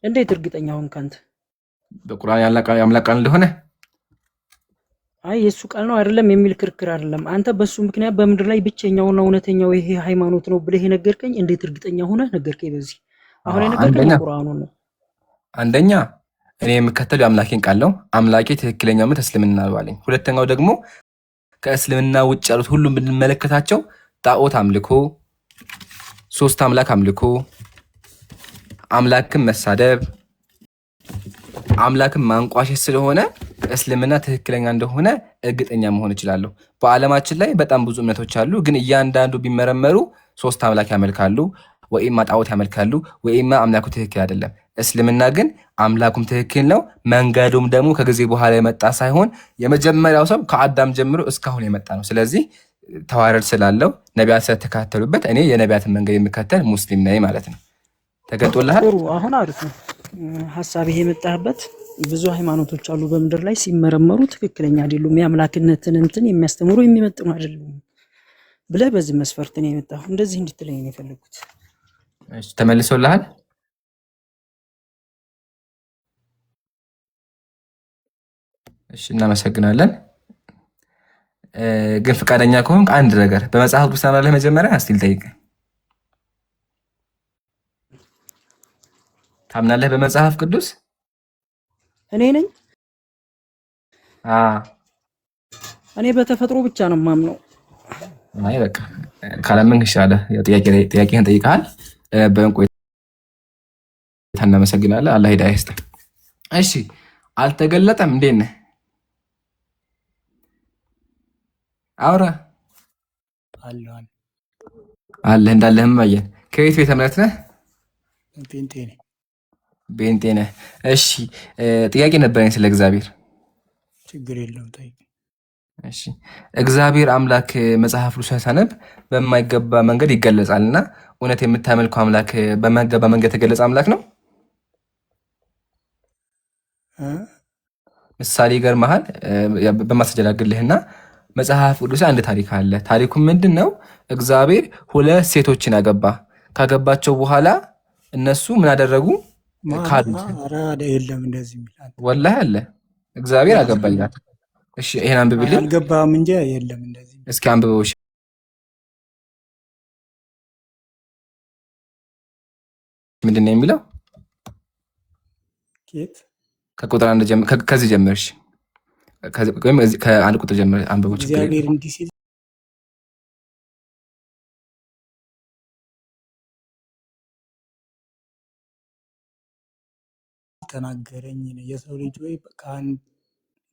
እንዴት እርግጠኛ ሆንክ አንተ? በቁርአን የአምላክ ቃል እንደሆነ። አይ የሱ ቃል ነው አይደለም የሚል ክርክር አይደለም። አንተ በሱ ምክንያት በምድር ላይ ብቸኛውና እውነተኛው ይሄ ሃይማኖት ነው ብለህ የነገርከኝ እንዴት እርግጠኛ ሆነህ ነገርከኝ? በዚህ አሁን የነገርከኝ ቁርአኑን ነው። አንደኛ እኔ የምከተለው የአምላኬን ቃል ነው። አምላኬ ትክክለኛው እምነት እስልምና ነው አለኝ። ሁለተኛው ደግሞ ከእስልምና ውጭ ያሉት ሁሉም ብንመለከታቸው ጣዖት አምልኮ፣ ሶስት አምላክ አምልኮ፣ አምላክን መሳደብ፣ አምላክን ማንቋሸሽ ስለሆነ እስልምና ትክክለኛ እንደሆነ እርግጠኛ መሆን እችላለሁ። በዓለማችን ላይ በጣም ብዙ እምነቶች አሉ፣ ግን እያንዳንዱ ቢመረመሩ ሶስት አምላክ ያመልካሉ፣ ወይም ጣዖት ያመልካሉ፣ ወይም አምላኩ ትክክል አይደለም። እስልምና ግን አምላኩም ትክክል ነው፣ መንገዱም ደግሞ ከጊዜ በኋላ የመጣ ሳይሆን የመጀመሪያው ሰው ከአዳም ጀምሮ እስካሁን የመጣ ነው። ስለዚህ ተዋረድ ስላለው ነቢያት ስለተካተሉበት እኔ የነቢያትን መንገድ የሚከተል ሙስሊም ነኝ ማለት ነው። ተገልጦልሃል? ጥሩ። አሁን አሪፍ ነው ሀሳብ ይሄ የመጣህበት። ብዙ ሃይማኖቶች አሉ በምድር ላይ ሲመረመሩ ትክክለኛ አይደሉም፣ የአምላክነትን እንትን የሚያስተምሩ የሚመጥኑ አይደሉም ብለህ በዚህ መስፈርት ነው የመጣሁ። እንደዚህ እንድትለኝ ነው የፈለጉት። እሺ ተመልሶልሃል? እሺ እናመሰግናለን። ግን ፈቃደኛ ከሆንክ አንድ ነገር በመጽሐፍ ቅዱስ ታምናለህ? መጀመሪያ እስቲ ልጠይቅ፣ ታምናለህ በመጽሐፍ ቅዱስ? እኔ ነኝ እኔ በተፈጥሮ ብቻ ነው የማምነው። አይ በቃ ካላመንክ ይሻላል። ጥያቄህን ጠይቀሃል። በእንቆይታ እናመሰግናለን። አላህ ሂዳያ ይስጥህ። እሺ አልተገለጠም። እንዴት ነህ? አውራ አለህ እንዳለህም አየን። ከየት ቤተ እምነት ነህ? ጴንጤ ነህ? እሺ ጥያቄ ነበረኝ ስለ እግዚአብሔር። ችግር የለውም ጠይቅ። እሺ እግዚአብሔር አምላክ መጽሐፍ ቅዱስ ሳነብ በማይገባ መንገድ ይገለጻል እና እውነት የምታመልከው አምላክ በማይገባ መንገድ የተገለጸ አምላክ ነው? ምሳሌ ይገርምሃል። በማስጀላግልህና መጽሐፍ ቅዱስ አንድ ታሪክ አለ። ታሪኩ ምንድን ነው? እግዚአብሔር ሁለት ሴቶችን አገባ። ካገባቸው በኋላ እነሱ ምን አደረጉ? ካዱት። የለም እንደዚህ ወላሂ አለ እግዚአብሔር አገባላት። እሺ ይሄን አንብብልኝ። አልገባም እንጂ የለም እንደዚህ። እስኪ አንብበው። እሺ ምንድን ነው የሚለው? ኬት ከቁጥር አንድ ጀምር፣ ከዚህ ጀምር። እሺ ወይም ከአንድ ቁጥር ጀምር አንብበው። እግዚአብሔር እንዲህ ሲል ተናገረኝ። የሰው ልጅ ወይ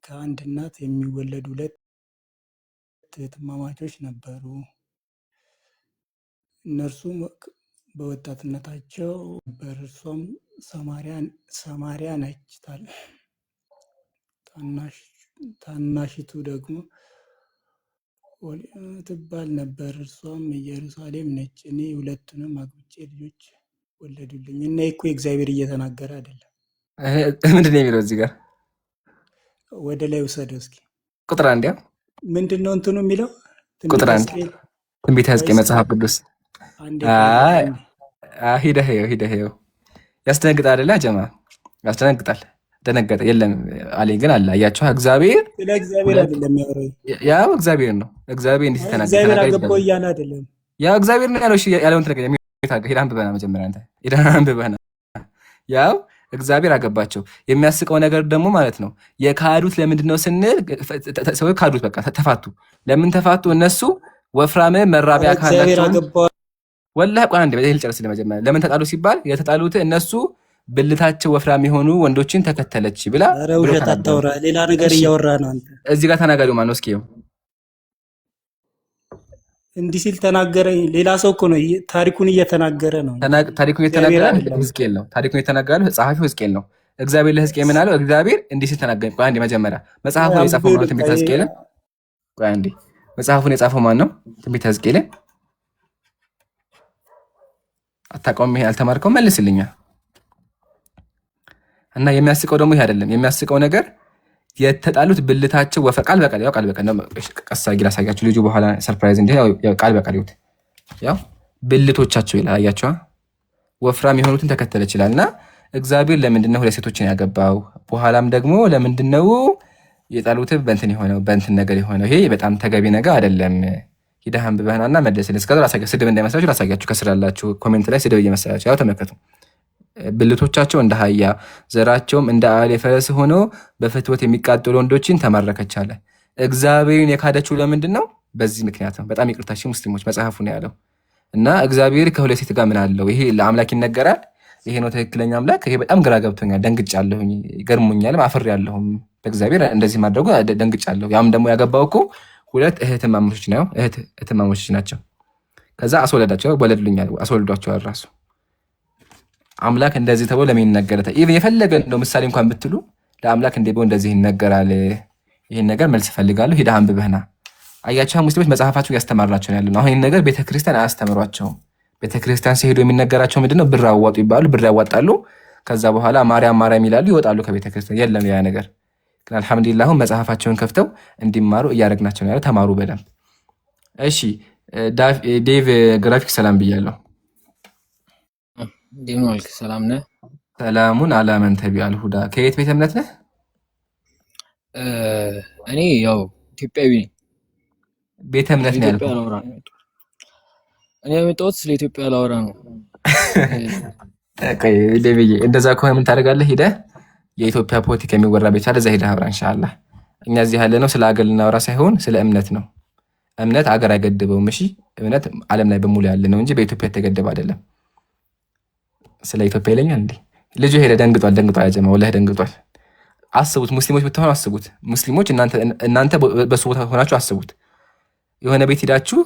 ከአንድ እናት የሚወለዱ ሁለት እህትማማቾች ነበሩ። እነርሱም በወጣትነታቸው ነበር። እርሷም ሰማርያ ነች። ታናሽቱ ደግሞ ትባል ነበር። እርሷም ኢየሩሳሌም ነች። እኔ ሁለቱንም አግብቼ ልጆች ወለዱልኝ። እና እኮ እግዚአብሔር እየተናገረ አይደለም። ምንድን ነው የሚለው እዚህ ጋር? ወደ ላይ ውሰደው እስኪ። ቁጥር አንድ ያው ምንድን ነው እንትኑ የሚለው? ቁጥር አንድ ትንቢተ ሕዝቅኤል መጽሐፍ ቅዱስ። ሂደህ ያስደነግጣል አይደለ? ጀማ ያስደነግጣል። ደነገጠ የለም አለኝ ግን አለ። አያችሁ እግዚአብሔር ስለ እግዚአብሔር አይደለም ያወራው። ያው እግዚአብሔር ነው። እግዚአብሔር እንዴት ተናገረ? እግዚአብሔር አገባው እያለ አይደለም። ያው እግዚአብሔር ነው ያለው። እሺ ያለውን ተነገረ። ሄደህ አንብበና መጀመሪያ አንተ ሄደህ አንብበና። ያው እግዚአብሔር አገባቸው። የሚያስቀው ነገር ደግሞ ማለት ነው የካዱት ለምንድን ነው ስንል ሰው ካዱት፣ በቃ ተፋቱ። ለምን ተፋቱ? እነሱ ወፍራም መራቢያ ካላቸው ወላሂ ቆይ አንዴ በዚህ ልጨርስ። ለመጀመሪያ ለምን ተጣሉ ሲባል የተጣሉት እነሱ ብልታቸው ወፍራም የሆኑ ወንዶችን ተከተለች ብላ። ኧረ ውሸት አታውራ፣ ሌላ ነገር እያወራ ነው አንተ። እዚህ ጋር ተናጋሪው ማን ነው? እስኪ እንዲህ ሲል ተናገረ። ሌላ ሰው እኮ ነው ታሪኩን እየተናገረ ነው። ታሪኩን እየተናገረ ሕዝቅኤል ነው። ታሪኩን እየተናገረ ጸሐፊው ሕዝቅኤል ነው። እግዚአብሔር ለሕዝቅኤል ምን አለው? እግዚአብሔር እንዲህ ሲል ተናገረ። ቆይ አንዴ መጀመሪያ መጽሐፉን የጻፈው ማን ነው? ትንቢተ ሕዝቅኤል። ቆይ አንዴ መጽሐፉን የጻፈው ማን ነው? ትንቢተ ሕዝቅኤል። አታውቀውም? ይሄ አልተማርከውም? መልስልኛ። እና የሚያስቀው ደግሞ ይሄ አይደለም። የሚያስቀው ነገር የተጣሉት ብልታቸው ቃል በቃል ያው ቃል በቃል ነው። ቀሳ ጊላ ሳያችሁ ልጁ በኋላ ሰርፕራይዝ እንደ ያው ቃል በቃል ይሁት ያው ብልቶቻቸው ይላል። አያችሁ ወፍራም የሆኑትን ተከተለች ይላልና እግዚአብሔር ለምንድን ነው ሁለት ሴቶችን ያገባው? በኋላም ደግሞ ለምንድን ነው የጣሉት በእንትን የሆነው በእንትን ነገር የሆነው? ይሄ በጣም ተገቢ ነገር አይደለም። ሂደህ አንብበህና መለስልኝ። እስከዛ ላሳያችሁ፣ ስድብ እንዳይመስላችሁ ላሳያችሁ። ከስር ያላችሁ ኮሜንት ላይ ስድብ እየመሰላችሁ ያው ተመልከቱ። ብልቶቻቸው እንደ አህያ ዘራቸውም እንደ አለ ፈረስ ሆኖ በፍትወት የሚቃጠሉ ወንዶችን ተማረከች አለ። እግዚአብሔርን የካደችው ለምንድን ነው? በዚህ ምክንያት ነው። በጣም ይቅርታ ሙስሊሞች፣ መጽሐፉ ነው ያለው። እና እግዚአብሔር ከሁለት ሴት ጋር ምን አለው? ይሄ ለአምላክ ይነገራል? ይሄ ነው ትክክለኛ አምላክ? ይሄ በጣም ግራ ገብቶኛል፣ ደንግጫለሁኝ፣ ገርሞኛልም፣ አፍሬያለሁም። በእግዚአብሔር እንደዚህ ማድረጉ ደንግጫለሁ። ያም ደግሞ ያገባው እኮ ሁለት እህትማማቾች ነው፣ እህትማማቾች ናቸው። ከዛ አስወለዳቸው፣ ወለዱልኛል፣ አስወልዷቸዋል ራሱ አምላክ እንደዚህ ተብሎ ለምን ይነገራል? የፈለገ እንደው ምሳሌ እንኳን ብትሉ ለአምላክ እንደዚህ ይነገራል? ይሄን ነገር መልስ ፈልጋለሁ። ሂደህ አንብበህና አያቸው። ሙስሊሞች መጽሐፋቸው ያስተማርናቸው ያለ ነው። አሁን ይሄን ነገር ቤተክርስቲያን አያስተምሯቸውም። ቤተክርስቲያን ሲሄዱ የሚነገራቸው ምንድነው? ብር አዋጡ ይባሉ፣ ብር ያዋጣሉ። ከዛ በኋላ ማርያም ማርያም ይላሉ፣ ይወጣሉ ከቤተክርስቲያን። የለም ያ ነገር ግን አልሐምዱሊላህ አሁን መጽሐፋቸውን ከፍተው እንዲማሩ እያደረግናቸው ነው ያለው። ተማሩ በደንብ እሺ። ዴቭ ግራፊክ ሰላም ብያለሁ። እንዴት ዋልክ? ሰላም ነህ? ሰላሙን አላመን ተቢአል ሁዳ። ከየት ቤተ እምነት ነህ? እኔ ያው ኢትዮጵያዊ ነኝ። ቤተ እምነት ነው ያልኩህ። እኔ የመጣሁት ስለ ኢትዮጵያ ላወራ ነው። እንደዛ ከሆነ ምን ታደርጋለህ? ሂደህ የኢትዮጵያ ፖለቲካ የሚወራ ቤት አለ፣ እዛ ሂደህ አውራ ኢንሻአላህ። እኛ እዚህ ያለ ነው ስለ ሀገር ልናወራ ሳይሆን ስለ እምነት ነው። እምነት ሀገር አይገድበውም። እሺ እምነት ዓለም ላይ በሙሉ ያለ ነው እንጂ በኢትዮጵያ የተገደበ አይደለም። ስለ ኢትዮጵያ ይለኛል እንዴ? ልጁ ሄደ ደንግጧል። ያጀማ ወላሂ ደንግጧል። አስቡት፣ ሙስሊሞች ብትሆኑ አስቡት። ሙስሊሞች እናንተ በሱ ቦታ ሆናችሁ አስቡት። የሆነ ቤት ሄዳችሁ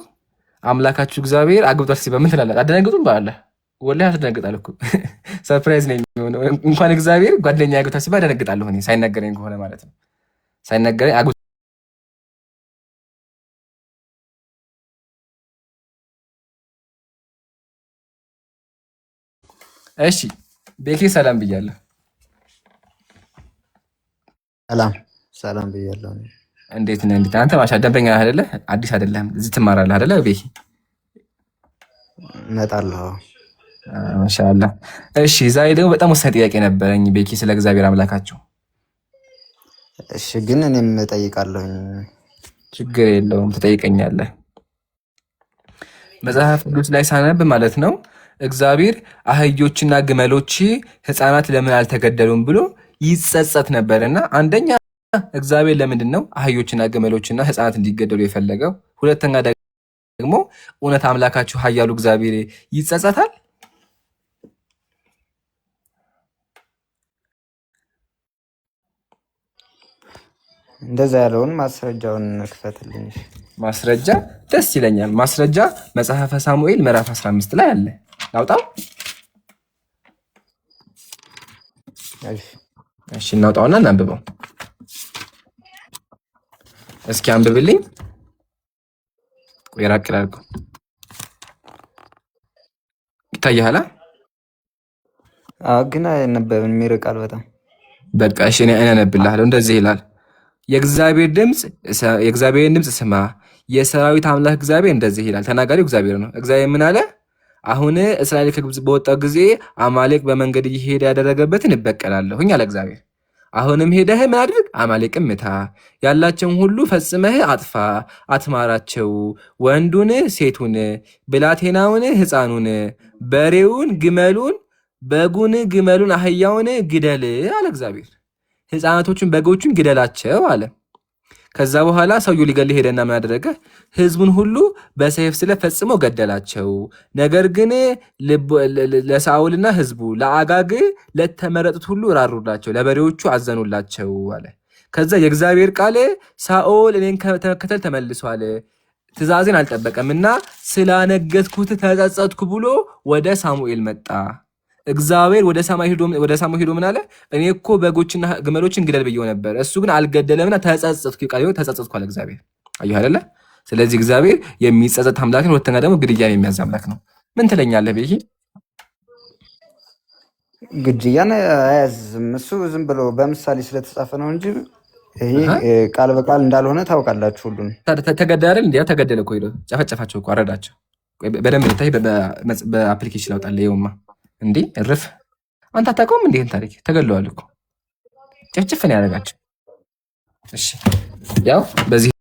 አምላካችሁ እግዚአብሔር አግብቷል ሲባል ምን ትላላችሁ? አደነግጡም? ባለ ወላሂ አስደነግጣለሁ እኮ ሰርፕራይዝ ነው የሚሆነው። እንኳን እግዚአብሔር ጓደኛ አግብቷል ሲባል አደነግጣለሁ እኔ፣ ሳይነገረኝ ከሆነ ማለት ነው። ሳይነገረኝ እሺ ቤኪ ሰላም ብያለሁ። ሰላም ብያለሁ። እንዴት ነህ? እንዴት አንተ? ማሻ ደንበኛ አይደለ? አዲስ አይደለም። እዚህ ትማራለህ አይደለ? ቤኪ እመጣለሁ። ማሻአላህ። እሺ ዛሬ ደግሞ በጣም ወሳኝ ጥያቄ ነበረኝ ቤኪ፣ ስለ እግዚአብሔር አምላካቸው። እሺ ግን እኔም እጠይቃለሁ። ችግር የለውም ትጠይቀኛለህ። መጽሐፍ ቅዱስ ላይ ሳነብ ማለት ነው እግዚአብሔር አህዮችና ግመሎች ሕፃናት ለምን አልተገደሉም ብሎ ይጸጸት ነበርና፣ አንደኛ እግዚአብሔር ለምንድን ነው አህዮችና ግመሎችና ሕፃናት እንዲገደሉ የፈለገው? ሁለተኛ ደግሞ እውነት አምላካችሁ ኃያሉ እግዚአብሔር ይጸጸታል? እንደዛ ያለውን ማስረጃውን ክፈትልኝ። ማስረጃ ደስ ይለኛል። ማስረጃ መጽሐፈ ሳሙኤል ምዕራፍ 15 ላይ አለ። ላውጣው? እሺ እናውጣውና እናንብበው። እስኪ አንብብልኝ። የራቅ ይላል እኮ ይታያል። ግን አይነበብም፣ ይርቃል በጣም። በቃ እሺ እኔ አነብልሃለሁ። እንደዚህ ይላል የእግዚአብሔርን ድምፅ ስማ፣ የሰራዊት አምላክ እግዚአብሔር እንደዚህ ይላል። ተናጋሪው እግዚአብሔር ነው። እግዚአብሔር ምን አለ? አሁን እስራኤል ከግብፅ በወጣው ጊዜ አማሌቅ በመንገድ እየሄደ ያደረገበትን እበቀላለሁኝ አለ እግዚአብሔር። አሁንም ሄደህ ምን አድርግ? አማሌቅን ምታ፣ ያላቸውን ሁሉ ፈጽመህ አጥፋ፣ አትማራቸው። ወንዱን፣ ሴቱን፣ ብላቴናውን፣ ሕፃኑን፣ በሬውን፣ ግመሉን፣ በጉን፣ ግመሉን፣ አህያውን ግደል አለ እግዚአብሔር። ሕፃናቶቹን በጎቹን ግደላቸው አለ። ከዛ በኋላ ሰውየው ሊገል ሄደና ምን አደረገ? ህዝቡን ሁሉ በሰይፍ ስለት ፈጽሞ ገደላቸው። ነገር ግን ለሳኦልና ህዝቡ ለአጋግ ለተመረጡት ሁሉ ራሩላቸው፣ ለበሬዎቹ አዘኑላቸው አለ። ከዛ የእግዚአብሔር ቃል ሳኦል እኔን ከመከተል ተመልሷል፣ ትእዛዜን አልጠበቀምና ስላነገትኩት ተጸጸትኩ ብሎ ወደ ሳሙኤል መጣ። እግዚአብሔር ወደ ሳሙኤል ሄዶ ምን አለ? እኔ እኮ በጎችና ግመሎችን ግደል ብየው ነበር፣ እሱ ግን አልገደለምና ተጸጸትኩ አለ እግዚአብሔር። አየህ አይደለ? ስለዚህ እግዚአብሔር የሚጸጸት አምላክ ነው። ሁለተኛ ደግሞ ግድያን የሚያዝ አምላክ ነው። ምን ትለኛለህ? ቤኪ ግድያን አያዝም። እሱ ዝም ብሎ በምሳሌ ስለተጻፈ ነው እንጂ ይሄ ቃል በቃል እንዳልሆነ ታውቃላችሁ። ሁሉን ተገደለ አይደል? እንዴ ተገደለ እኮ ሄዶ ጨፈጨፋቸው እኮ አረዳቸው። በደንብ ልታይ በአፕሊኬሽን ላውጣልህ። ይኸውማ እንዴ እርፍ! አንተ አታውቀውም እንዴ? ታሪክ ተገለዋል እኮ ጭፍጭፍ ነው ያደረጋቸው። እሺ ያው በዚህ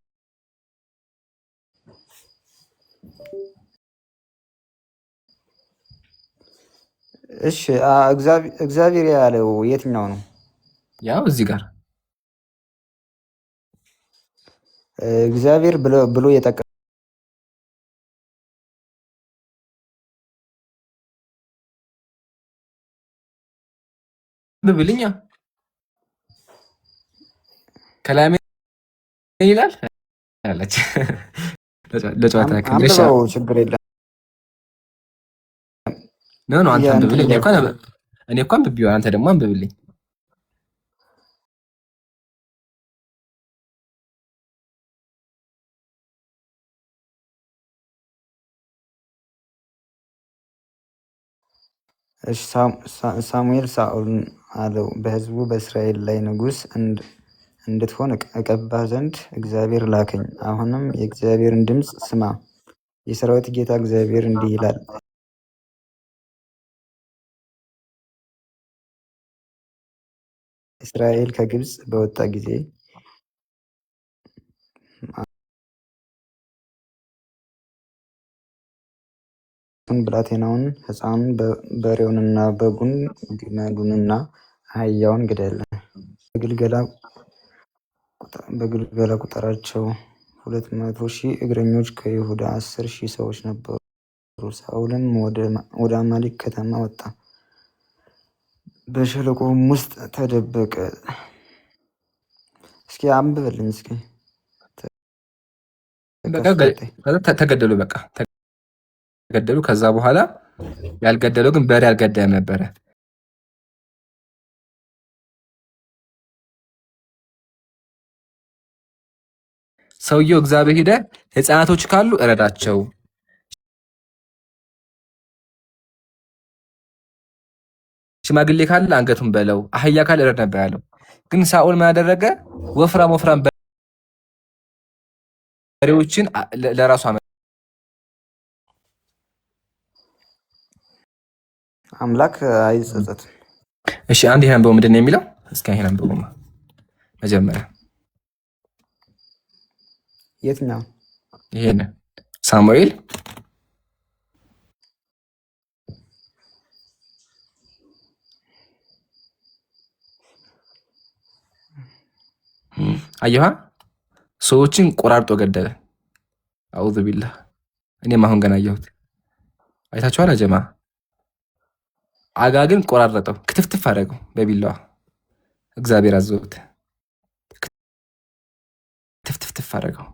እሺ እግዚአብሔር ያለው የትኛው ነው? ያው እዚህ ጋር እግዚአብሔር ብሎ የጠቀ ብብልኛ ከላሜ ይላል አለች። ለጨዋታ ከግሬሻ ችግር የለም። ነው አንተ አንብብልኝ። እኔ እኮ አንብቤው፣ አንተ ደግሞ አንብብልኝ። ሳሙኤል ሳኦልን አለው፣ በሕዝቡ በእስራኤል ላይ ንጉሥ እንድትሆን እቀባህ ዘንድ እግዚአብሔር ላከኝ። አሁንም የእግዚአብሔርን ድምፅ ስማ። የሰራዊት ጌታ እግዚአብሔር እንዲህ ይላል፣ እስራኤል ከግብፅ በወጣ ጊዜ ብላቴናውን፣ ሕፃኑን፣ በሬውንና በጉን፣ ግመሉንና አህያውን ግደል። በግልገላ ቁጠራቸው 200,000 እግረኞች፣ ከይሁዳ 10,000 ሰዎች ነበሩ። ሳኦልም ወደ አማሌቅ ከተማ ወጣ፣ በሸለቆም ውስጥ ተደበቀ። እስኪ አንብብልኝ እስኪ። ተገደሉ፣ በቃ ተገደሉ። ከዛ በኋላ ያልገደለው ግን በሬ አልገደለም ነበረ። ሰውየው እግዚአብሔር ሄደ፣ ሕፃናቶች ካሉ እረዳቸው፣ ሽማግሌ ካለ አንገቱን በለው፣ አህያ ካለ እረድ ነበር ያለው። ግን ሳኦል ምን አደረገ? ወፍራም በሬዎችን ለራሱ አምላክ አይጸጸትም። እሺ አንድ ይሄን አንብበው። ምንድን ነው የሚለው? እስኪ ይሄን አንብበው መጀመሪያ። የትኛው? ይሄን ሳሙኤል አየኋ፣ ሰዎችን ቆራርጦ ገደለ። አዑዙ ቢላህ። እኔም አሁን ገና አየሁት። አይታችኋል አጀማ። አጋግን ቆራረጠው፣ ክትፍትፍ አደረገው በቢላዋ። እግዚአብሔር አዘውት ክትፍትፍ አደረገው።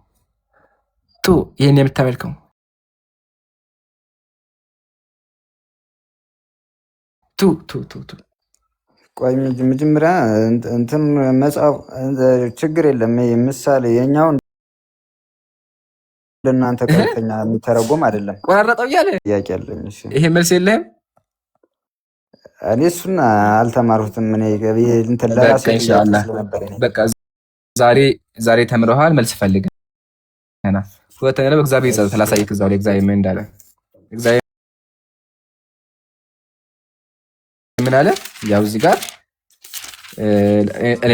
ቱ ይሄን የምታመልከው ቱ ቆይ መጀመሪያ እንትን መጽሐፍ ችግር የለም። ምሳሌ የኛውን ለእናንተ ቀጥተኛ የሚተረጎም አይደለም። ቆራረጠው እያለ ጥያቄ አለኝ። እሺ ይሄ መልስ የለህም? እኔ እሱን አልተማርሁትም። እኔ እንትን ለራሴ ኢንሻአላህ በቃ ዛሬ ተምረሃል። መልስ ፈልግ እና ሁለተኛ ደግሞ እግዚአብሔር ይጸጽ ተላሳይክ እዛው ላይ እግዚአብሔር ምን እንዳለ እግዚአብሔር ምን አለ? ያው እዚህ ጋር እኔ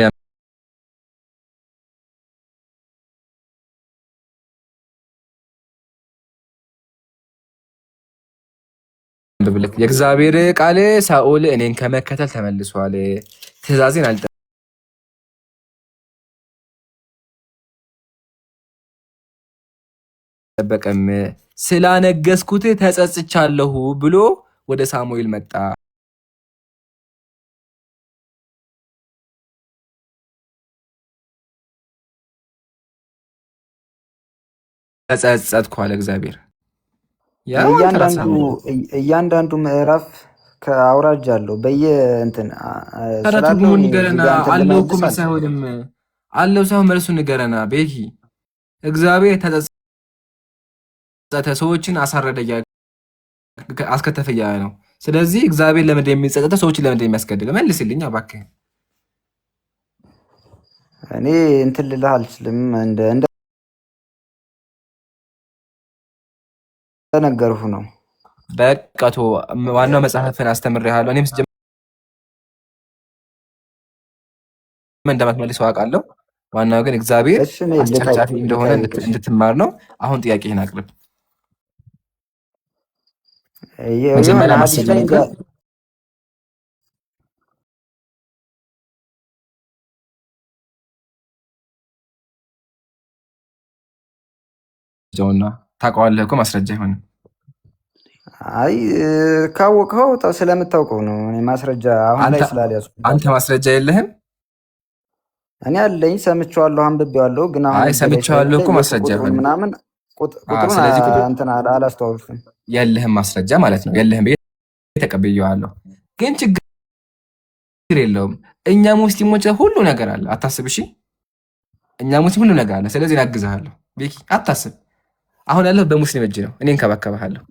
የእግዚአብሔር ቃል ሳኦል እኔን ከመከተል ተመልሷል፣ ትእዛዜን አልጠበቀም፣ ስላነገስኩት ተጸጽቻለሁ ብሎ ወደ ሳሙኤል መጣ። ተጸጸትኩ አለ እግዚአብሔር። እያንዳንዱ ምዕራፍ ከአውራጅ አለው በየእንትን ተረትሙ ንገረና አለው እኮ ሳይሆንም አለው ሳይሆን መልሱ ንገረና ቤኪ እግዚአብሔር ተጸጸተ ሰዎችን አሳረደያ አስከተፈያ ነው። ስለዚህ እግዚአብሔር ለምንድን የሚጸጸተ ሰዎችን ለምንድን የሚያስገድል መልስልኝ እባክህ። እኔ እንትን ልልህ አልችልም እንደ ነገርሁ ነው። በቃቶ ዋናው መጽሐፍን አስተምሬሃለሁ። እኔም ስጀምር እንደማትመልሰው አውቃለሁ። ዋናው ግን እግዚአብሔር አስጨፍጫፊ እንደሆነ እንድትማር ነው። አሁን ጥያቄህን አቅርብ። መጀመሪያ ማስረጃ ጆና ታውቀዋለህ እኮ ማስረጃ አይሆንም። አይ ካወቀው ስለምታውቀው ነው። እኔ ማስረጃ አሁን ላይ ስላልያዝኩ። አንተ ማስረጃ የለህም? እኔ አለኝ፣ ሰምቼዋለሁ፣ አንብቤዋለሁ። ግን አሁን አይ ሰምቼዋለሁ እኮ ማስረጃ አይሆንም ምናምን ቁጥሩን እንትን አላስተዋወቅም። የለህም ማስረጃ ማለት ነው። የለህም ብዬ ተቀብዬዋለሁ። ግን ችግር የለውም። እኛ ሙስሊሞች ሁሉ ነገር አለ፣ አታስብ። እሺ እኛ ሙስሊም ሁሉ ነገር አለ። ስለዚህ እናግዝሃለሁ ቤኪ፣ አታስብ። አሁን ያለው በሙስሊም እጅ ነው። እኔ እንከባከብሃለሁ።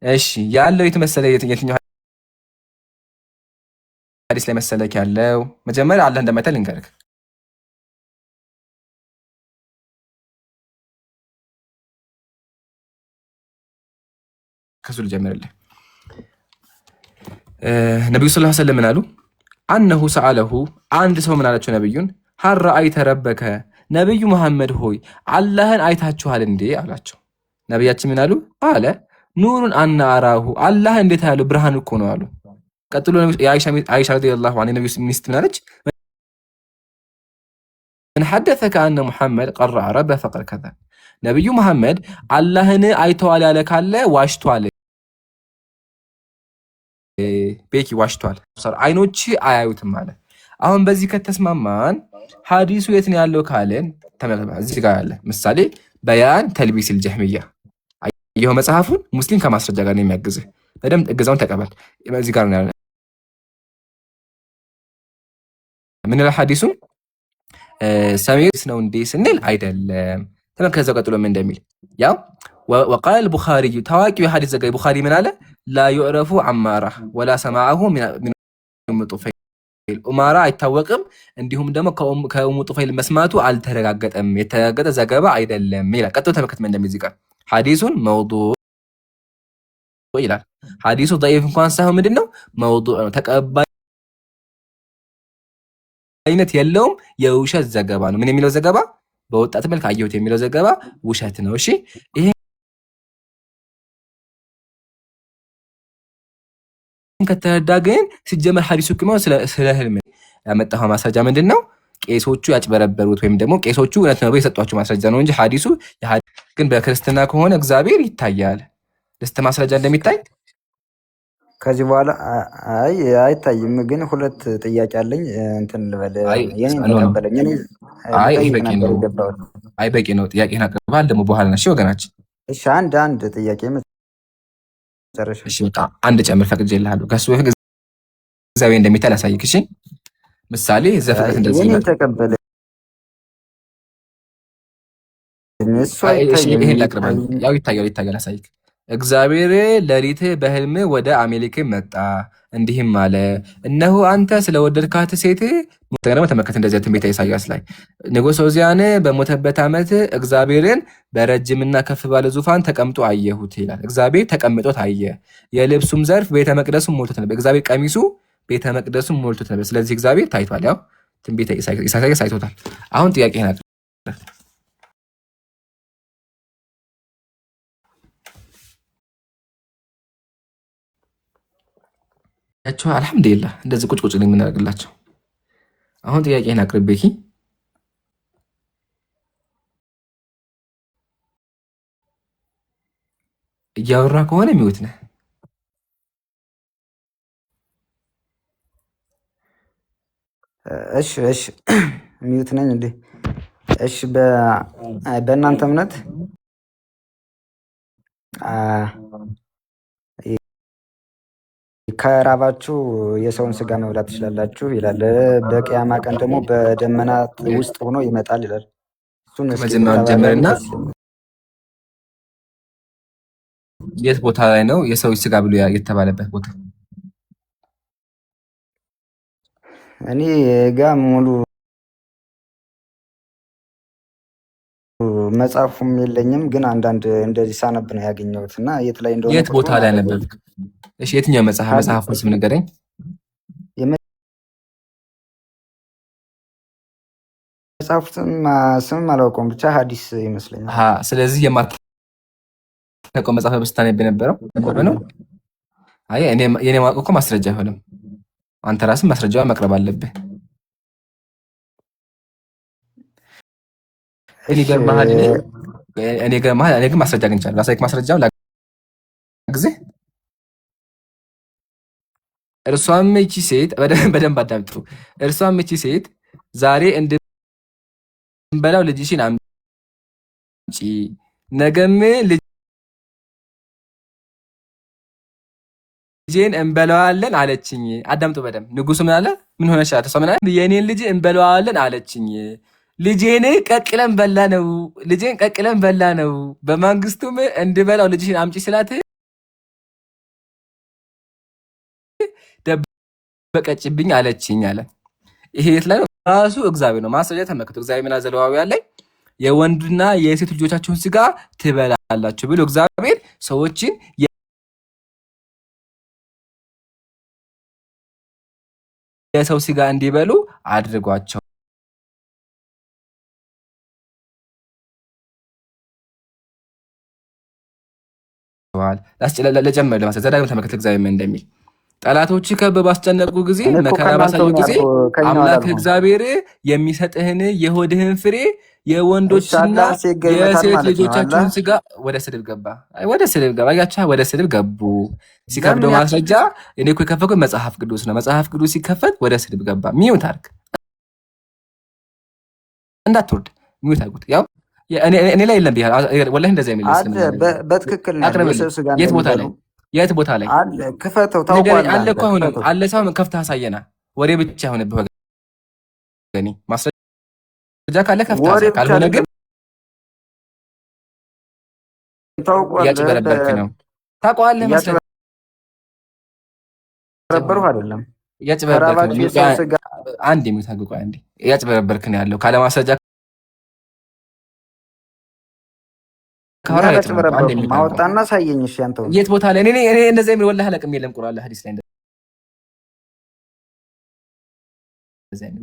እሺ ያለው የተመሰለ የትኛው ሐዲስ ላይ መሰለክ ያለው? መጀመሪያ አላህ እንደማይተል ልንገርህ። ከሱ ልጀምርልህ። ነቢዩ ሰለላሁ ዐለይሂ ወሰለም ምን አሉ? አነሁ ሰአለሁ፣ አንድ ሰው ምን አላቸው ነቢዩን፣ ሀል ረአይተ ረበከ፣ ነቢዩ መሐመድ ሆይ አላህን አይታችኋል እንዴ አላቸው። ነቢያችን ምን አሉ? አለ ኑሩን አና አራሁ፣ አላህ እንዴት ያለው ብርሃን እኮ ነው አሉ። ቀጥሎ አይሻ ረዲየላሁ ዐንሃ ነቢዩ ሚስት ምን አለች? ምን ሐደሰከ አነ ሙሐመድ ቀረአ ረበ ፈቀድ ከዘብ፣ ነቢዩ መሐመድ አላህን አይተዋል ያለ ካለ ዋሽቷል። ቤኪ ዋሽቷል፣ አይኖች አያዩትም ማለት። አሁን በዚህ ከተስማማን ሐዲሱ የት ነው ያለው ካለን እዚህ ጋር ያለ ምሳሌ በያን ተልቢስል ጀህሚያ ይኸው መጽሐፉን ሙስሊም ከማስረጃ ጋር ነው የሚያግዝህ። በደምብ እገዛውን ተቀበል። እዚህ ጋር ነው ያለ ምን ይላል ሐዲሱ? ሰሚስ ነው እንዴ ስንል አይደለም። ከዛው ቀጥሎ ምን እንደሚል ያው ወቃል البخاري ታዋቂው የሐዲስ ዘጋቢ ቡኻሪ ምን አለ? ላ يعرف عمارة ولا سماعه من ام طفيل ኡማራ አይታወቅም፣ እንዲሁም ደግሞ ከኡሙ ጡፈይል መስማቱ አልተረጋገጠም፣ የተረጋገጠ ዘገባ አይደለም ይላል። ቀጥሎ ተመልከት ምን እንደሚል ዚቃ ሐዲሱን መውዱዕ ይላል። ሐዲሱ ضعيف እንኳን ሳይሆን ምንድነው መውዱዕ ነው፣ ተቀባይነት የለውም፣ የውሸት ዘገባ ነው። ምን የሚለው ዘገባ? በወጣት መልክ አየሁት የሚለው ዘገባ ውሸት ነው። እሺ ይሄ ከተረዳ ግን ሲጀመር ሐዲሱ ከመው ስለ ህልም ያመጣው ማስረጃ ምንድነው? ቄሶቹ ያጭበረበሩት ወይም ደግሞ ቄሶቹ እውነት ነው የሰጧቸው ማስረጃ ነው እንጂ ሐዲሱ ግን በክርስትና ከሆነ እግዚአብሔር ይታያል። ደስተ ማስረጃ እንደሚታይ ከዚህ በኋላ አይታይም። ግን ሁለት ጥያቄ አለኝ። እንትን ልበል የኔን ተቀበለኝ። አይ በቂ ነው። ጥያቄህን አቅርበሃል ደግሞ በኋላ ነው። እሺ ወገናችን፣ እሺ አንድ ጥያቄ መጨረሻ። እሺ በቃ አንድ ጨምር ፈቅጄልሃለሁ። ከሱ በፊት እግዚአብሔር እንደሚታይ ላሳይክ። እሺ ምሳሌ ዘፍጥረት እንደዚህ ነው። ተቀበለ እሱ አይታይም። ይሄን ላቅርባል። ያው ይታያል። አሳይክ። እግዚአብሔር ሌሊት በህልም ወደ አሜሪካ መጣ እንዲህም አለ፣ እነሆ አንተ ስለወደድካት ሴት ደግሞ ተመልከት። እንደዚህ ትንቢተ ኢሳያስ ላይ ንጉሥ ዖዝያን በሞተበት ዓመት እግዚአብሔርን በረጅምና ከፍ ባለ ዙፋን ተቀምጦ አየሁት ይላል። እግዚአብሔር ተቀምጦ ታየ። የልብሱም ዘርፍ ቤተ መቅደሱን ሞልቶት ነበር። እግዚአብሔር ቀሚሱ ቤተ መቅደሱን ሞልቶት ነበር። ስለዚህ እግዚአብሔር ታይቷል። ያው ትንቢተ ኢሳያስ አይቶታል። አሁን ጥያቄ ናት ያቸው አልሐምዱሊላህ እንደዚህ ቁጭ ነው የምናደርግላቸው። አሁን ጥያቄን አቅርቤኪ እያወራ ከሆነ ሚውት ነህ። እሺ ሚውት ነኝ እንዴ? እሺ በእናንተ እምነት ከራባችሁ የሰውን ስጋ መብላት ትችላላችሁ ይላል። በቂያማ ቀን ደግሞ በደመናት ውስጥ ሆኖ ይመጣል ይላል። እሱን ጀምርና የት ቦታ ላይ ነው የሰው ስጋ ብሎ የተባለበት ቦታ? እኔ ጋ ሙሉ መጽሐፉም የለኝም፣ ግን አንዳንድ እንደዚህ ሳነብ ነው ያገኘሁት እና የት ላይ እንደሆነ የት ቦታ ላይ ነበር? እሺ የትኛው መጽሐፉን ስም ንገረኝ። መጽሐፉ ስም አላውቀውም፣ ብቻ ሐዲስ ይመስለኛል። ስለዚህ የማታውቀው መጽሐፍ በስታነብ የነበረው ነው። አይ የኔ ማወቅ እኮ ማስረጃ አይሆንም። አንተ ራስህ ማስረጃውን ማቅረብ አለብህ። እኔ ግን ማስረጃ አግኝቻለሁ። ራሳይክ ማስረጃው ጊዜ እርሷም እቺ ሴት በደንብ አዳምጡ። እርሷም እቺ ሴት ዛሬ እንድንበላው ልጅሽን አምጪ፣ ነገም ልጄን እንበላዋለን አለችኝ። አዳምጡ በደንብ። ንጉሱ ምን አለ? ምን ሆነሻል? እሷ ምን አለ? የኔን ልጅ እንበላዋለን አለችኝ። ልጄን ቀቅለን በላ ነው። በማንግስቱም እንድበላው ልጅሽን አምጪ ስላት ደበቀችብኝ አለችኝ አለ። ይሄ የት ላይ ነው? ራሱ እግዚአብሔር ነው። ማስረጃ ተመልከቱ። እግዚአብሔር ምን ዘሌዋውያን ላይ የወንድና የሴት ልጆቻችሁን ስጋ ትበላላችሁ ብሎ እግዚአብሔር ሰዎችን የሰው ስጋ እንዲበሉ አድርጓቸው። ለጨመር ለማለት ዘዳግም ተመልከት። እግዚአብሔር ምን እንደሚል ጠላቶች ከበው ባስጨነቁ ጊዜ መከራ ባሳዩ ጊዜ አምላክ እግዚአብሔር የሚሰጥህን የሆድህን ፍሬ የወንዶችና የሴት ልጆቻችሁን ስጋ ወደ ስድብ ገባ። ወደ ስድብ ገቡ። ሲከብደው ማስረጃ እኔ እኮ የከፈትኩት መጽሐፍ ቅዱስ ነው። መጽሐፍ ቅዱስ ሲከፈት ወደ ስድብ ገባ። ሚዩት አድርግ፣ እንዳትወርድ ሚዩት አድርጉት። ያው እኔ ላይ የለም ቢያል ወላሂ እንደዛ የሚል በትክክል ነው። የት ቦታ ላይ አለ? ክፈተው። ታውቃለህ አለ እኮ አሁን አለ። ሰው ከፍተህ አሳየና። ወሬ ብቻ ሆነብህ ወገኔ። ማስረጃ ካለ ከፍተህ ካልሆነ ግን ያጭበረበርክ ነው። ታውቀዋለህ። ያጭበረበርኩ አይደለም፣ ያጭበረበርክ ነው። አንዴ የሚታግቁ አንዴ ያጭበረበርክ ነው ያለው ካለ ማስረጃ ማወጣና ሳየኝ። እሺ አንተው የት ቦታ ላይ እኔ እንደዛ የሚል ወላሂ አላውቅም። የለም ቁርአን ሐዲስ ላይ እንደዛ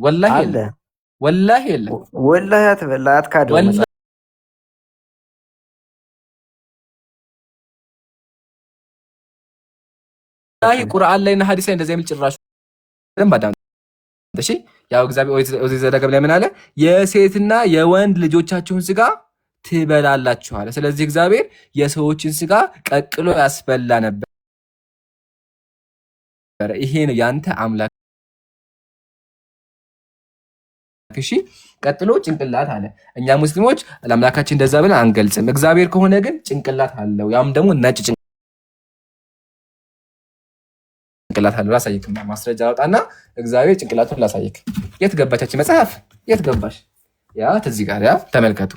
ወላሂ የለም፣ ወላሂ የለም። ወላሂ አትበላ፣ አትካደው። ወላሂ ቁርአን ላይና ሐዲስ ላይ እንደዛ የሚል ጭራሽ ደንብ አዳም። እሺ ያው እግዚአብሔር ኦዚ ዘዳግም ላይ ምን አለ? የሴትና የወንድ ልጆቻችሁን ስጋ ትበላላችኋል። ስለዚህ እግዚአብሔር የሰዎችን ስጋ ቀቅሎ ያስበላ ነበር። ይሄ ነው ያንተ አምላክ። እሺ ቀጥሎ ጭንቅላት አለ። እኛ ሙስሊሞች ለአምላካችን እንደዛ ብለን አንገልጽም። እግዚአብሔር ከሆነ ግን ጭንቅላት አለው። ያም ደግሞ ነጭ ጭንቅላት አለው። ላሳይክ፣ ማስረጃ አውጣና እግዚአብሔር ጭንቅላቱን ላሳይክ። የት ገባቻች መጽሐፍ? የት ገባሽ? ያ ተዚህ ጋር ያ ተመልከቱ።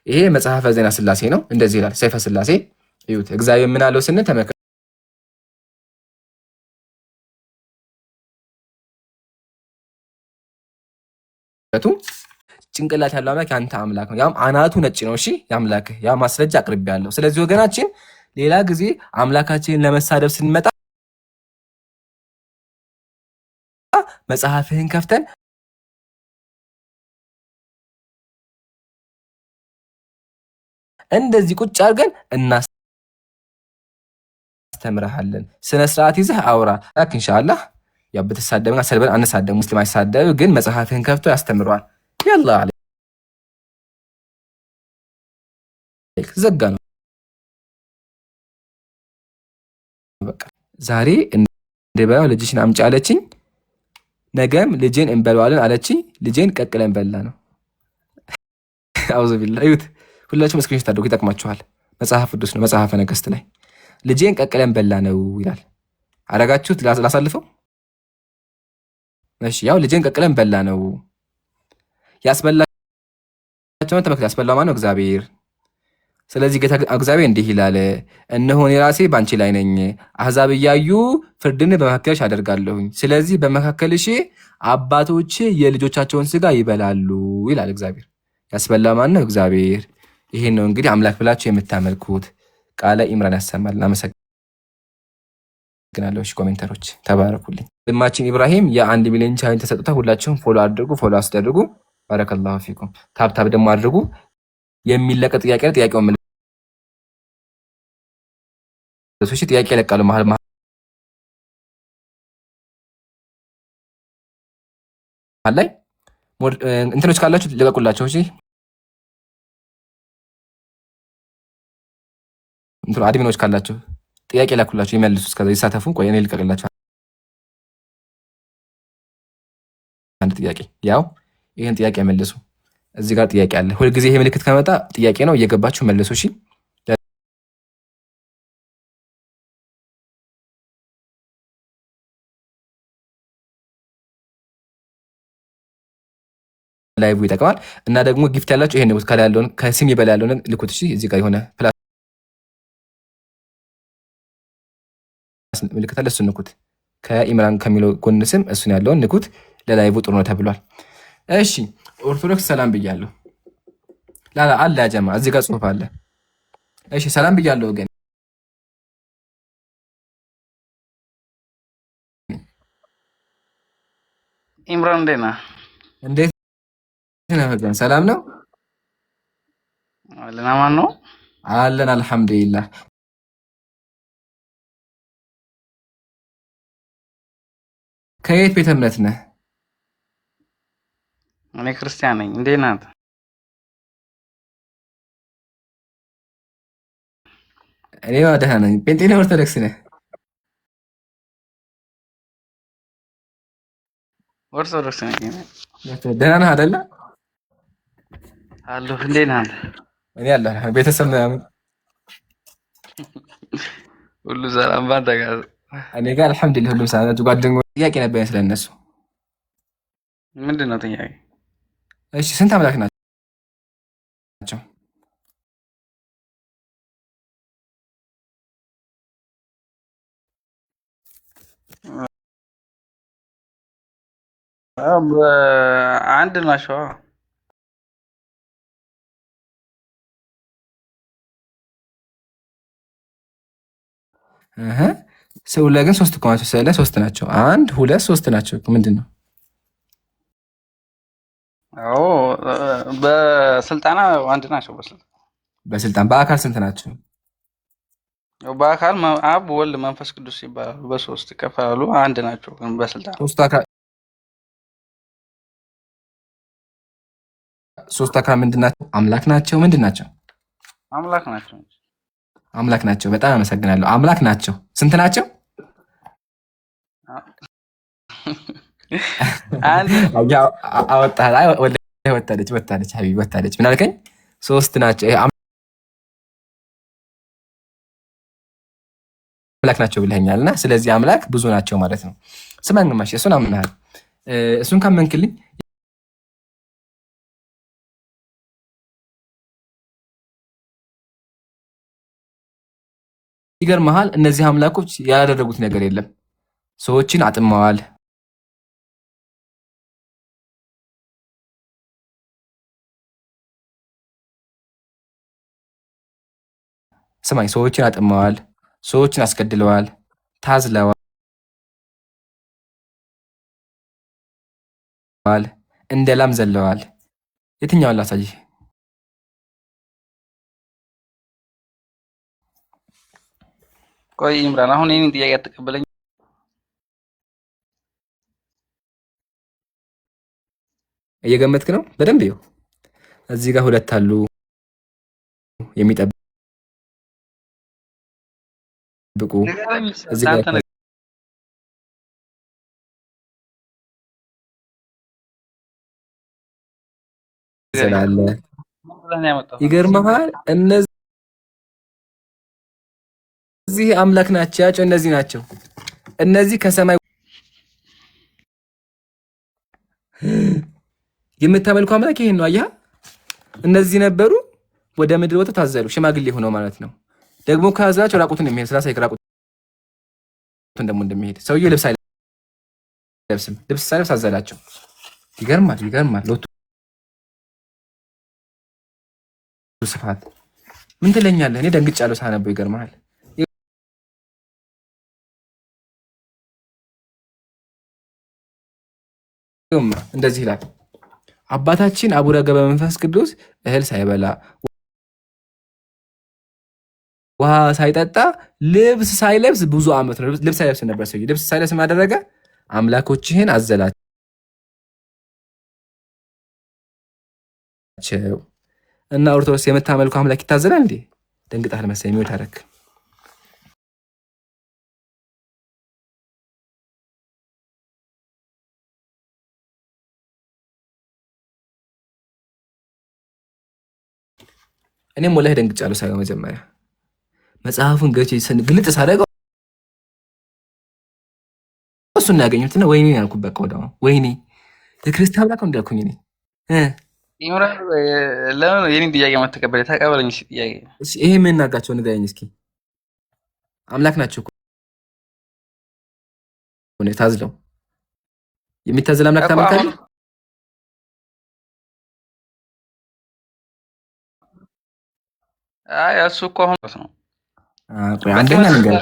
ይሄ መጽሐፈ ዜና ሥላሴ ነው። እንደዚህ ይላል ሰይፈ ሥላሴ እዩት። እግዚአብሔር ምን አለው ስንል ተመልከቱ። ጭንቅላት ያለው አምላክ ያንተ አምላክ ነው። ያም አናቱ ነጭ ነው። እሺ የአምላክ ያ ማስረጃ አቅርቤያለሁ። ስለዚህ ወገናችን ሌላ ጊዜ አምላካችንን ለመሳደብ ስንመጣ መጽሐፍህን ከፍተን እንደዚህ ቁጭ አድርገን እናስተምርሃለን። ስነ ስርዓት ይዘህ አውራ ላክ ኢንሻአላህ። ያው ብትሳደብና ሰልበን አንሳደብ፣ ሙስሊም አይሳደብ፣ ግን መጽሐፍህን ከፍቶ ያስተምረዋል። ያላ ዘጋ ነው በቃ። ዛሬ እንደባው ልጅሽን አምጪ አለችኝ፣ ነገም ልጄን እንበለዋለን አለችኝ። ልጄን ቀቅለን በላ ነው። አውዙ ቢላህ እዩት። ሁላችሁም ስክሪንሾት አድርጉ፣ ይጠቅማችኋል። መጽሐፍ ቅዱስ ነው፣ መጽሐፈ ነገሥት ላይ ልጄን ቀቅለን በላ ነው ይላል። አረጋችሁት? ላሳልፈው። እሺ ያው ልጄን ቀቅለን በላ ነው ያስበላቸውን ተመልከቱ። ያስበላው ማነው? እግዚአብሔር። ስለዚህ ጌታ እግዚአብሔር እንዲህ ይላል፣ እነሆ እኔ ራሴ በአንቺ ላይ ነኝ፣ አሕዛብ እያዩ ፍርድን በመካከልሽ አደርጋለሁኝ። ስለዚህ በመካከልሽ አባቶች የልጆቻቸውን ስጋ ይበላሉ ይላል እግዚአብሔር። ያስበላ ማን ነው? እግዚአብሔር። ይሄን ነው እንግዲህ አምላክ ብላችሁ የምታመልኩት። ቃለ ኢምራን ያሰማል። አመሰግናለሁ። እሺ ኮሜንተሮች ተባረኩልኝ። ወንድማችን ኢብራሂም የ1 ሚሊዮን ቻሌንጅ ተሰጥቷል። ሁላችሁም ፎሎ አድርጉ፣ ፎሎ አስደርጉ። ባረከላሁ ፊኩም። ታብታብ ደግሞ አድርጉ። የሚለቀቅ ጥያቄ ነው። ጥያቄውን መልሱ። እሺ ጥያቄ ይለቃሉ መሀል ላይ እንትኖች ካላችሁ ልቀቁላቸው። እሺ እንትኑ አድሚኖች ካላችሁ ጥያቄ ላኩላችሁ ይመልሱ። እስከዛ ይሳተፉ። ቆይ እኔ ልቀቅላችሁ አንድ ጥያቄ። ያው ይሄን ጥያቄ መልሱ። እዚህ ጋር ጥያቄ አለ። ሁልጊዜ ይሄ ምልክት ከመጣ ጥያቄ ነው። እየገባችሁ መልሱ። እሺ ላይቭ ይጠቅማል። እና ደግሞ ጊፍት ያላችሁ ይሄን ነው። ከላይ ያለውን ከስም በላይ ያለውን ልኩት። እሺ እዚህ ጋር የሆነ ፕላስ ምልክት አለ፣ እሱን ንኩት። ከኢምራን ከሚለው ጎን ስም እሱን ያለውን ንኩት። ለላይቭ ጥሩ ነው ተብሏል። እሺ ኦርቶዶክስ ሰላም ብያለሁ። ላላ አለ ጀማ እዚህ ጋር ጽሁፍ አለ። እሺ ሰላም ብያለሁ ወገን። ኢምራን እንዴት ነህ? እንዴት ነህ ወገን? ሰላም ነው አለን። አማን ነው አለን አልሐምዱሊላህ። ከየት ቤተ እምነት ነህ? እኔ ክርስቲያን ነኝ። እንዴት ናት? እኔ ደህና ነኝ። ጴንጤ ነህ? ኦርቶዶክስ ነህ? ኦርቶዶክስ ነኝ። ደህና ነህ አይደለ? አለሁ። እንዴት ናት? እኔ አለሁ። ቤተሰብ ምናምን ሁሉ ሰላም ባንተ ጋር? እኔ ጋር አልሐምዱሊላህ ሁሉም ሰላም ናቸው። ጓደኞች ጥያቄ ነበር ስለነሱ። ምንድን ነው ጥያቄ? እሺ ስንት አምላክ ናቸው? አንድ ናቸው። ሰው ላይ ግን ሶስት እኮ ናቸው። ስለ ሶስት ናቸው። 1 2 3 ናቸው። ምንድን ነው? አዎ በስልጣና አንድ ናቸው። በስልጣን በአካል ስንት ናቸው? በአካል አብ ወልድ መንፈስ ቅዱስ ይባላሉ። በሶስት ይከፈላሉ። አንድ ናቸው ግን በስልጣን ሶስት አካል ምንድን ናቸው? አምላክ ናቸው። ምንድን ናቸው? አምላክ ናቸው። አምላክ ናቸው። በጣም አመሰግናለሁ። አምላክ ናቸው። ስንት ናቸው? ወታለች ሀቢብ ወታለች። ምን አልከኝ? ሶስት ናቸው። አምላክ ናቸው ብለኸኛል። እና ስለዚህ አምላክ ብዙ ናቸው ማለት ነው። ስማኝ ግማሽ እሱን አምናሃል። እሱን ካመንክልኝ ይገርምሃል፣ እነዚህ አምላኮች ያላደረጉት ነገር የለም። ሰዎችን አጥመዋል። ስማኝ፣ ሰዎችን አጥመዋል፣ ሰዎችን አስገድለዋል፣ ታዝለዋል፣ እንደ ላም ዘለዋል። የትኛውን ላሳይህ? ቆይ ኢምራን፣ አሁን የኔን ጥያቄ አትቀበለኝ? እየገመትክ ነው? በደንብ ይኸው፣ እዚህ ጋር ሁለት አሉ የሚጠብቁ እዚህ ጋር ስላለ ይገርምሃል። እነዚህ አምላክ ናቸው ያቸው፣ እነዚህ ናቸው። እነዚህ ከሰማይ የምታመልኩ አምላክ ይሄን ነው። አየህ፣ እነዚህ ነበሩ፣ ወደ ምድር ወጥተው ታዘሉ፣ ሽማግሌ ሆነው ማለት ነው። ደግሞ ከያዛቸው ራቁትን የሚሄድ ስላሳይክ፣ ራቁትን ደግሞ እንደሚሄድ ሰውዬው ልብስ አይለብስም፣ ልብስ ሳይለብስ አዘላቸው። ይገርማል፣ ይገርማል። ሎቱ ስፋት ምን ትለኛለህ? እኔ ደንግጫለሁ ሳነበው። ይገርማል። እንደዚህ ይላል፣ አባታችን አቡነ ገብረ መንፈስ ቅዱስ እህል ሳይበላ ውሃ ሳይጠጣ ልብስ ሳይለብስ ብዙ ዓመት ነው። ልብስ ሳይለብስ ነበር ሰውዬው። ልብስ ሳይለብስ ማደረገ አምላኮችህን አዘላቸው። እና ኦርቶዶክስ የምታመልኩ አምላክ ይታዘላል እንዴ? ደንግጣል መሰለኝ። የሚወት አደረክ። እኔም ወላሂ ደንግጫለሁ ሳይሆን መጀመሪያ መጽሐፉን ገቼ ግልጥ ሳደርገው እሱን ያገኙትና ወይኔ ያልኩት በቃ ወዲያው ወይኔ የክርስቲያን አምላክ እንዳልኩኝ እኔ ኢምራን፣ ለምን የኔን ጥያቄ ማትቀበል? ተቀበለኝ እስኪ ጥያቄ። እሺ ይሄ ምን እናጋቸው ንገረኝ እስኪ። አምላክ ናቸው እኮ ነው ታዝለው የሚታዘል አምላክ ታመልካለህ? አይ እሱ እኮ አሁን ነው አንደኛ ነገር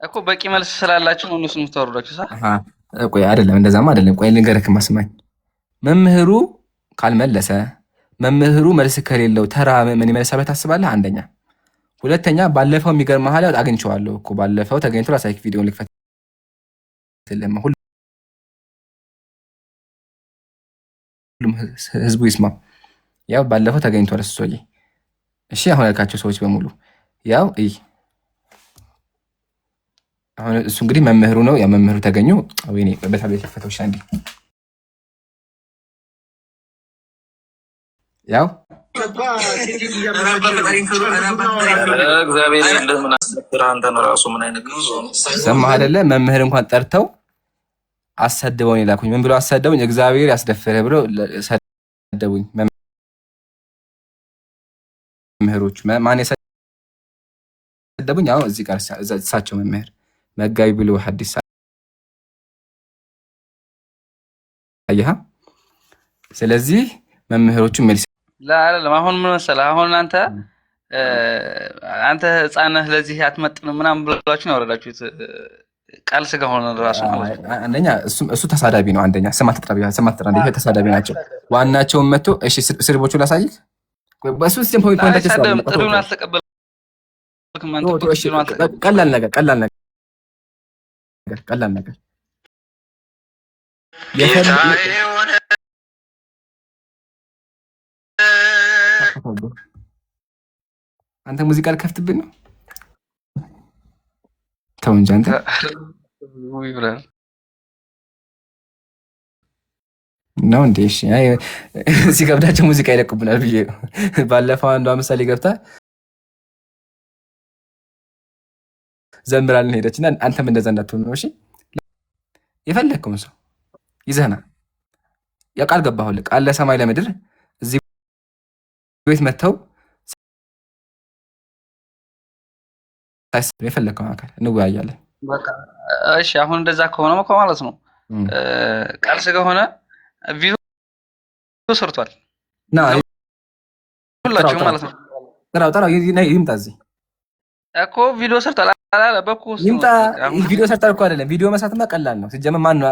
እኮ በቂ መልስ ስላላችሁ ነው እነሱ የምታወርዷቸው። ቆይ አይደለም፣ እንደዛማ አይደለም። ቆይ ልንገርህ ማስማኝ። መምህሩ ካልመለሰ፣ መምህሩ መልስ ከሌለው ተራ ምን ይመልሳል ታስባለህ? አንደኛ። ሁለተኛ ባለፈው የሚገርምህ ሀላ አግኝቼዋለሁ እኮ ባለፈው ተገኝቶ ላሳይክ፣ ቪዲዮን ልክፈት። ሁሉም ህዝቡ ይስማ። ያው ባለፈው ተገኝቷል እሱ ሰውዬ። እሺ አሁን ያልካቸው ሰዎች በሙሉ ያው አሁን እሱ እንግዲህ መምህሩ ነው። ያ መምህሩ ተገኙ። ወይኔ በታብሌት ፈተውሽ አንዴ ያው እግዚአብሔር ይልህ ምን አስነገረ? አንተ ነው ራሱ ምን አይነት ሰማህ አይደለ? መምህር እንኳን ጠርተው አሰደበውኝ ላኩኝ። ምን ብሎ አሰደቡኝ? እግዚአብሔር ያስደፍርህ ብሎ ሰደቡኝ መምህሮች። ማን የሰደቡኝ? አሁን እዚህ ጋር እሳቸው መምህር መጋቢ ብሎ ሐዲስ አየሃ። ስለዚህ መምህሮቹ መልስ ለዓለም አሁን ምን መሰለህ፣ አሁን አንተ ህፃን ነህ ለዚህ አትመጥንም ምናምን ብላችሁ ነው ያወረዳችሁት። ቃል ስጋ ሆነ ራሱ ማለት ነው። አንደኛ እሱ ተሳዳቢ ነው። አንደኛ ስማት ተጠራቢ ተሳዳቢ ናቸው። ዋናቸውን መጥቶ እሺ ስድቦቹ ላሳይክ። በሱ ሲስተም ፖይንት ጥሩን አልተቀበልክም አንተ። ቀላል ነገር አንተ ሙዚቃ ልከፍትብን ነው? ተው እንጂ አንተ ነው እንዴ? እሺ ሲገብዳቸው ሙዚቃ ይለቁብናል ብዬ ነው። ባለፈው አንዷ ምሳሌ ገብታ ዘምራልን ሄደችና አንተም እንደዛ እንዳትሆን ነው። እሺ የፈለግከውን ሰው ይዘህና ያ ቃል ገባሁልህ። ቃል ለሰማይ ለምድር እዚህ ቤት መጥተው የፈለግከው አካል እንወያያለን። በቃ እሺ፣ አሁን እንደዛ ከሆነ እኮ ማለት ነው ቃል ስጋ ሆነ ቪዲዮ ሰርቷል ና ሁላችሁም ማለት ነው። ጥራው ይምጣ እዚህ እኮ ቪዲዮ ሰርቷል አላለ በኩ ይምጣ። ቪዲዮ ሰርቷል እኮ አይደለም። ቪዲዮ መስራትማ ቀላል ነው። ሲጀመር ማን ነው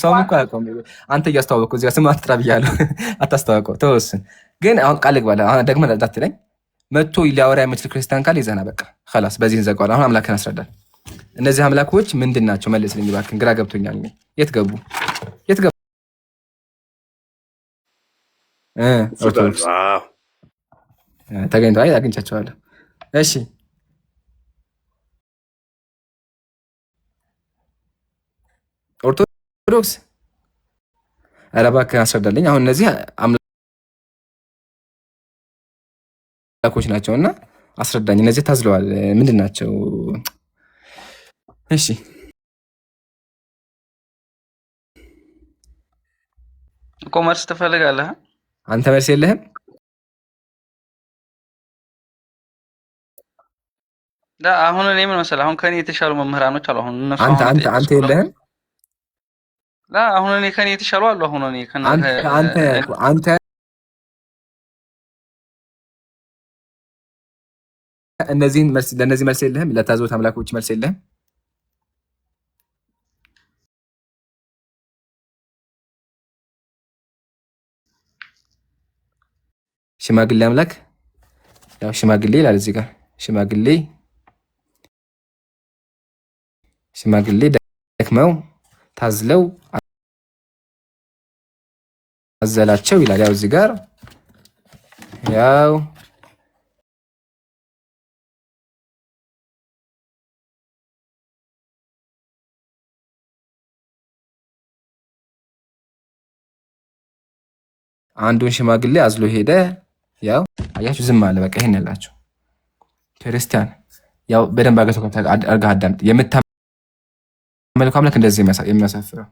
ሰውም እኮ አያውቀውም። አንተ እያስተዋወቅኩ እዚህ ስም አትጥራ ብያለሁ። አታስተዋውቀው ተወስን። ግን አሁን ቃል ግባለ አሁን ደግመህ እንዳትለኝ መጥቶ ሊያወራ የምችል ክርስቲያን ካለ ይዘና በቃ خلاص በዚህ እንዘጋዋለን። አሁን አምላክን አስረዳል። እነዚህ አምላኮች ምንድን ናቸው? መልስልኝ እባክህን፣ ግራ ገብቶኛል። የት ገቡ? ኦርቶዶክስ ተገኝተው አግኝቻቸዋለሁ። እሺ ኦርቶዶክስ ኧረ እባክህን አስረዳልኝ። አሁን እነዚህ አምላኮች ናቸውና አስረዳኝ። እነዚህ ታዝለዋል ምንድን ናቸው? እሺ እኮ መልስ ትፈልጋለህ አንተ? መልስ የለህም? አሁን እኔ ምን መሰለህ፣ አሁን ከኔ የተሻሉ መምህራኖች አሉ። አሁን እነሱ አንተ የለህም? አሁን እኔ ከኔ የተሻሉ አሉ። አሁን እኔ አንተ ለእነዚህ መልስ የለህም? ለታዘዙት አምላኮች መልስ የለህም? ሽማግሌ አምላክ ያው ሽማግሌ ይላል እዚህ ጋር ሽማግሌ ደክመው ታዝለው አዘላቸው ይላል። ያው እዚህ ጋር ያው አንዱን ሽማግሌ አዝሎ ሄደ። ያው አያችሁ ዝም አለ። በቃ ይሄን ያላችሁ ክርስቲያን ያው በደንብ አድርገህ አዳምጥ። የምታመልከው አምላክ እንደዚህ የሚያሳፍረው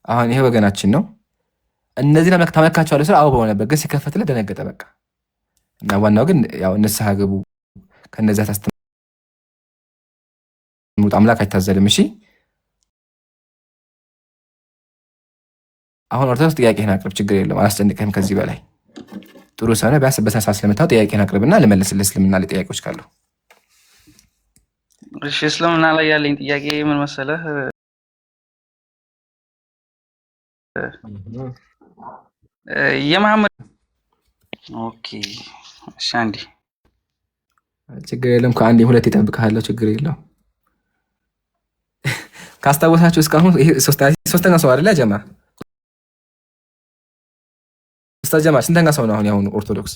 አሁን ይሄ ወገናችን ነው። እነዚህን አምላክ ታመልካቸዋለህ ስለ አውባው ነበር፣ ግን ሲከፈትልህ ደነገጠ። በቃ እና ዋናው ግን ያው ንስሐ ግቡ፣ ከነዚያ ታስተምሩት አምላክ አይታዘልም። እሺ አሁን ኦርቶዶክስ ጥያቄህን አቅርብ፣ ችግር የለውም፣ አላስጨንቅህም። ከዚህ በላይ ጥሩ ሰው ነህ። ቢያንስ በስነ ስርዓት ስለምታው ጥያቄህን አቅርብና ልመልስልህ። እስልምና ላይ ጥያቄዎች ካሉ። እሺ እስልምና ላይ ያለኝ ጥያቄ ምን መሰለህ? የመሐመድ ኦኬ፣ እሺ አንዴ ችግር የለም። ከአንዴ ሁለት ይጠብቅሃለሁ፣ ችግር የለውም። ካስታወሳችሁ እስካሁን ሶስተኛ ሰው አይደለ ጀማ? ኡስታዝ ጀማ ስንተኛ ሰው ነው አሁን ያሁኑ ኦርቶዶክስ?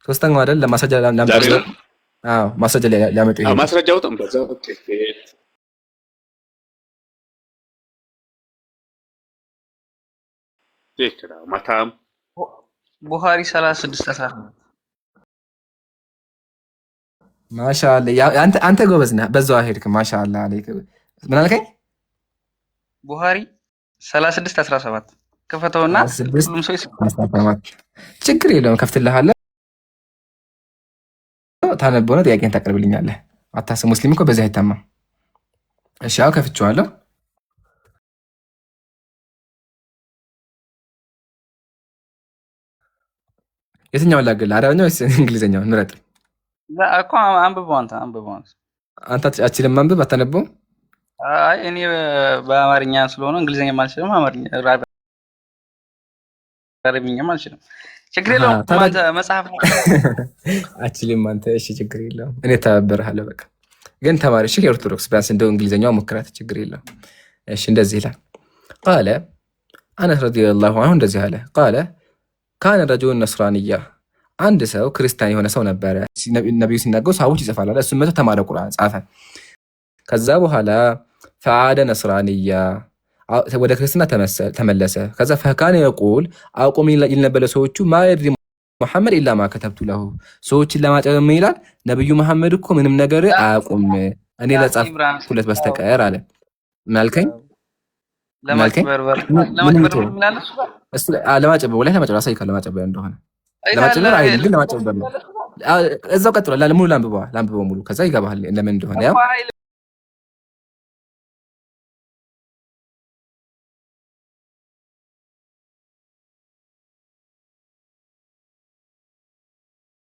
ሶስተኛው አይደል? ለማስረጃ ማስረጃ ሊያመጡ ይሄ ማስረጃው በዛው ማታም ቡኻሪ 36 ማሻአላ አንተ ጎበዝ ነህ። በዛው አሄድክ። ማሻአላ አለይክ። ምን አልከኝ? ቡኻሪ 36:17 ከፈተውና ሁሉም ሰው ይስማማል። ችግር የለውም፣ ከፍትልሃለሁ። ታነበው ነው ጥያቄን ታቀርብልኛለህ። አታስብ፣ ሙስሊም እኮ በዚህ አይታማም። እሺ አዎ ከፍቼዋለሁ። የትኛውን ላግልህ? አረበኛው ወይስ እንግሊዘኛው? ምረጥ እኮ አንብበው አንተ አትችልም ማንበብ? አታነበውም? አይ እኔ በአማርኛ ስለሆነ እንግሊዘኛ አልችልም፣ አረብኛም አልችልም። ችግር የለውም። አንተ መጽሐፍ አትችልም አንተ። እሺ ችግር የለውም፣ እኔ ተባበርሃለሁ። በቃ ግን ተማሪ እሺ፣ የኦርቶዶክስ ቢያንስ እንደው እንግሊዘኛው ሞክራት፣ ችግር የለውም። እሺ እንደዚህ ይላል። ቃለ አነስ ረዲየላሁ ዐንሁ እንደዚህ አለ። ቃለ ካነ ረጁሉን ነስራንያ፣ አንድ ሰው ክርስቲያን የሆነ ሰው ነበረ። ነቢዩ ሲናገሩ ሰዎች ይጽፋሉ። እሱም መቶ ተማረ፣ ቁርአን ጻፈ። ከዛ በኋላ ፈዓደ ነስራንያ፣ ወደ ክርስትና ተመለሰ። ከዛ ፈካነ የቁል አቁም ይል ነበር ለሰዎቹ ማ የድሪ ሙሐመድ ኢላ ማ ከተብቱ ለሁ፣ ሰዎችን ለማጨበም ይላል ነቢዩ መሐመድ እኮ ምንም ነገር አያውቁም እኔ ለጻፍኩለት በስተቀር አለ። ምናልከኝ ለማጨበርበር አሳይካለሁ። ለማጨበርበር እንደሆነ ለማጨበርበር አይደለም ግን ለማጨበርበር ነው። እዛው ቀጥሏል። ሙሉ ላንብበው ሙሉ ከዛ ይገባሃል ለምን እንደሆነ ያው ኃይል